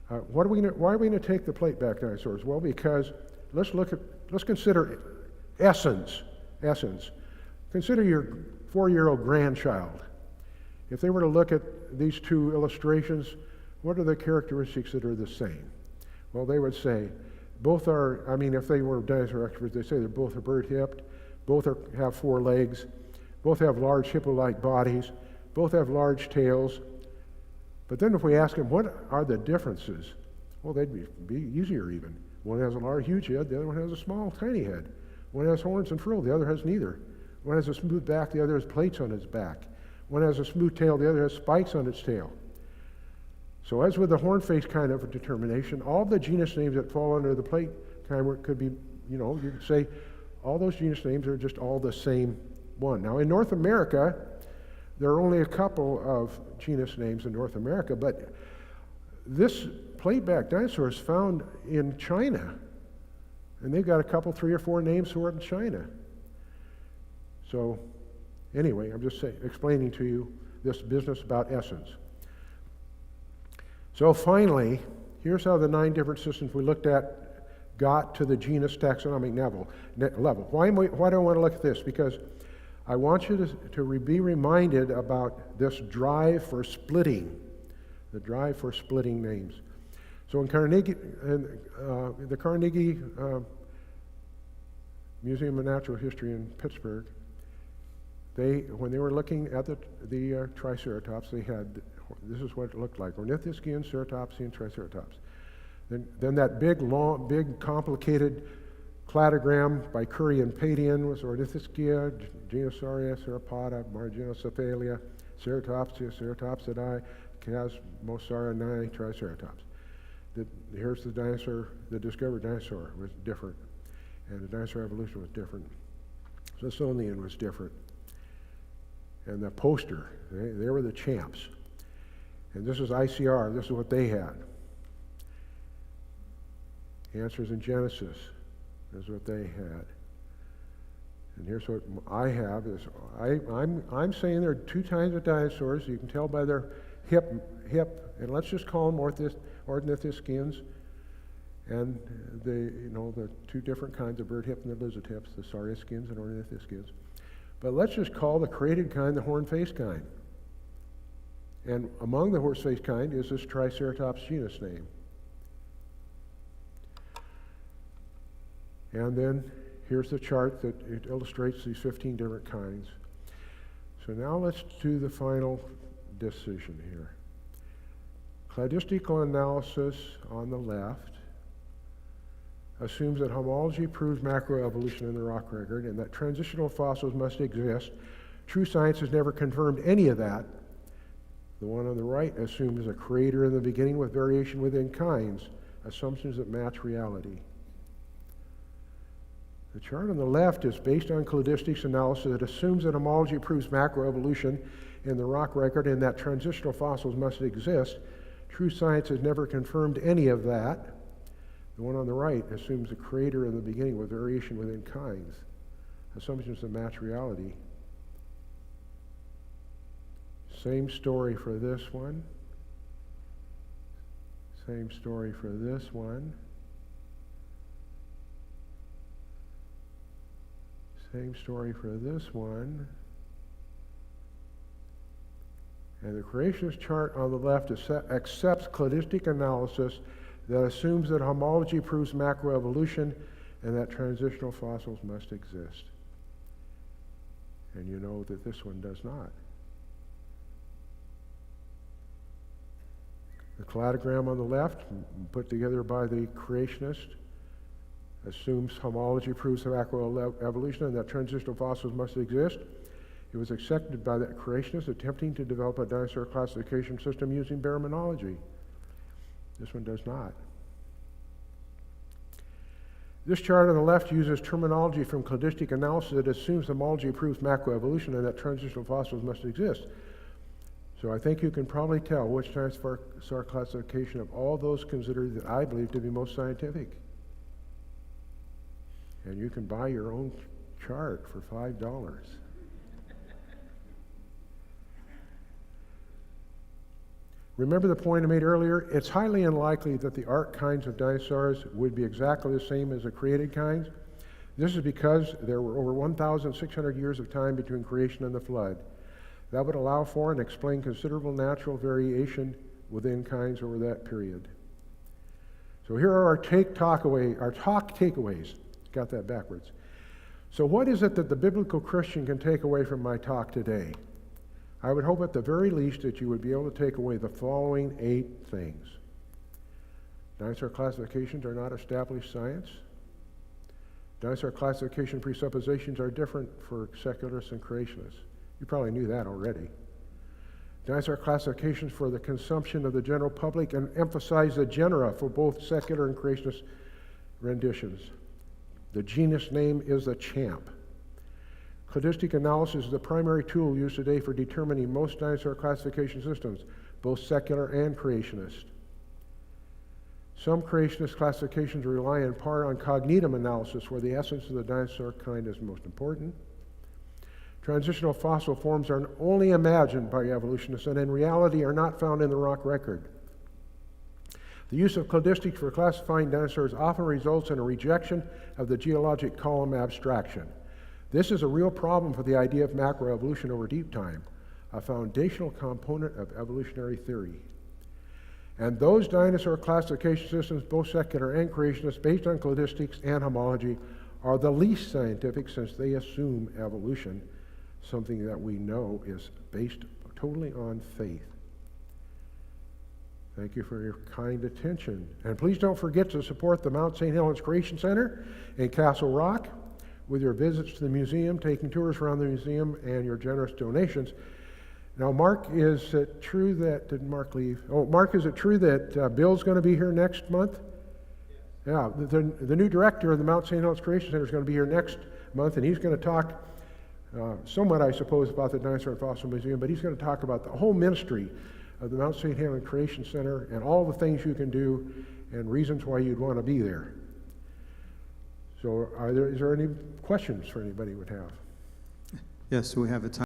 Why are we going to take the plate-back dinosaurs? Well, because let's consider essence. Consider your 4-year-old grandchild. If they were to look at these two illustrations, what are the characteristics that are the same? Well, they would say both are, if they were dinosaur experts, they say they're both are bird-hipped, both have 4 legs, both have large hippo-like bodies, both have large tails. But then if we ask them, what are the differences? Well, they'd be easier even. One has a huge head, the other one has a small, tiny head. One has horns and frill, the other has neither. One has a smooth back, the other has plates on its back. One has a smooth tail, the other has spikes on its tail. So as with the horn-faced kind of determination, all the genus names that fall under the plate kind could be, you could say all those genus names are just all the same one. Now in North America, there are only a couple of genus names in North America, but this plate-back dinosaur is found in China, and they've got a couple, 3 or 4 names for it in China. So anyway, I'm just explaining to you this business about essence. So finally, here's how the 9 different systems we looked at got to the genus taxonomic level. Why do I want to look at this? Because I want you to be reminded about this drive for splitting, the drive for splitting names. So in the Carnegie Museum of Natural History in Pittsburgh, when they were looking at the Triceratops, they had, this is what it looked like: Ornithischian, Ceratopsian, Triceratops. Then that big, complicated cladogram by Curry and Padian was Ornithischia, Genosauria, Sauropoda, Marginocephalia, Ceratopsia, Ceratopsidae, Chasmosauria, Triceratops. Here's the dinosaur, the discovered dinosaur was different, and the Dinosaur Evolution was different. Smithsonian was different. And the poster, they were the champs. And this is ICR, this is what they had. Answers in Genesis, this is what they had. And here's what I have, is I'm saying there are 2 kinds of dinosaurs. You can tell by their hip, and let's just call them ornithischians, and the 2 different kinds of bird hip and the lizard hips, the saurischians and ornithischians. But let's just call the created kind the horn-faced kind. And among the horse-faced kind is this Triceratops genus name. And then here's the chart that it illustrates these 15 different kinds. So now let's do the final decision here. Cladistical analysis on the left assumes that homology proves macroevolution in the rock record and that transitional fossils must exist. True science has never confirmed any of that. The one on the right assumes a creator in the beginning with variation within kinds, assumptions that match reality. The chart on the left is based on cladistics analysis that assumes that homology proves macroevolution in the rock record and that transitional fossils must exist. True science has never confirmed any of that. The one on the right assumes a creator in the beginning with variation within kinds, assumptions that match reality. Same story for this one. Same story for this one. Same story for this one. And the creationist chart on the left accepts cladistic analysis that assumes that homology proves macroevolution and that transitional fossils must exist. And you know that this one does not. The cladogram on the left, put together by the creationist, assumes homology proves macroevolution and that transitional fossils must exist. It was accepted by the creationists attempting to develop a dinosaur classification system using Baraminology. This one does not. This chart on the left uses terminology from cladistic analysis that assumes homology proves macroevolution and that transitional fossils must exist. So I think you can probably tell which dinosaur classification of all those considered that I believe to be most scientific. And you can buy your own chart for $5. Remember the point I made earlier? It's highly unlikely that the arc kinds of dinosaurs would be exactly the same as the created kinds. This is because there were over 1,600 years of time between creation and the flood. That would allow for and explain considerable natural variation within kinds over that period. So here are our talk takeaways. Got that backwards. So what is it that the biblical Christian can take away from my talk today? I would hope at the very least that you would be able to take away the following 8 things. Dinosaur classifications are not established science. Dinosaur classification presuppositions are different for secularists and creationists. You probably knew that already. Dinosaur classifications for the consumption of the general public and emphasize the genera for both secular and creationist renditions. The genus name is the champ. Cladistic analysis is the primary tool used today for determining most dinosaur classification systems, both secular and creationist. Some creationist classifications rely in part on cognitum analysis, where the essence of the dinosaur kind is most important. Transitional fossil forms are only imagined by evolutionists and in reality are not found in the rock record. The use of cladistics for classifying dinosaurs often results in a rejection of the geologic column abstraction. This is a real problem for the idea of macroevolution over deep time, a foundational component of evolutionary theory. And those dinosaur classification systems, both secular and creationist, based on cladistics and homology, are the least scientific since they assume evolution, something that we know is based totally on faith. Thank you for your kind attention. And please don't forget to support the Mount St. Helens Creation Center in Castle Rock with your visits to the museum, taking tours around the museum, and your generous donations. Now, Mark, is it true that, did Mark leave? Oh, Mark, is it true that Bill's going to be here next month? Yes. Yeah, the new director of the Mount St. Helens Creation Center is going to be here next month, and he's going to talk somewhat, I suppose, about the Dinosaur and Fossil Museum, but he's going to talk about the whole ministry of the Mount St. Helens Creation Center and all the things you can do and reasons why you'd want to be there. So is there any questions for anybody would have? Yes, we have a time.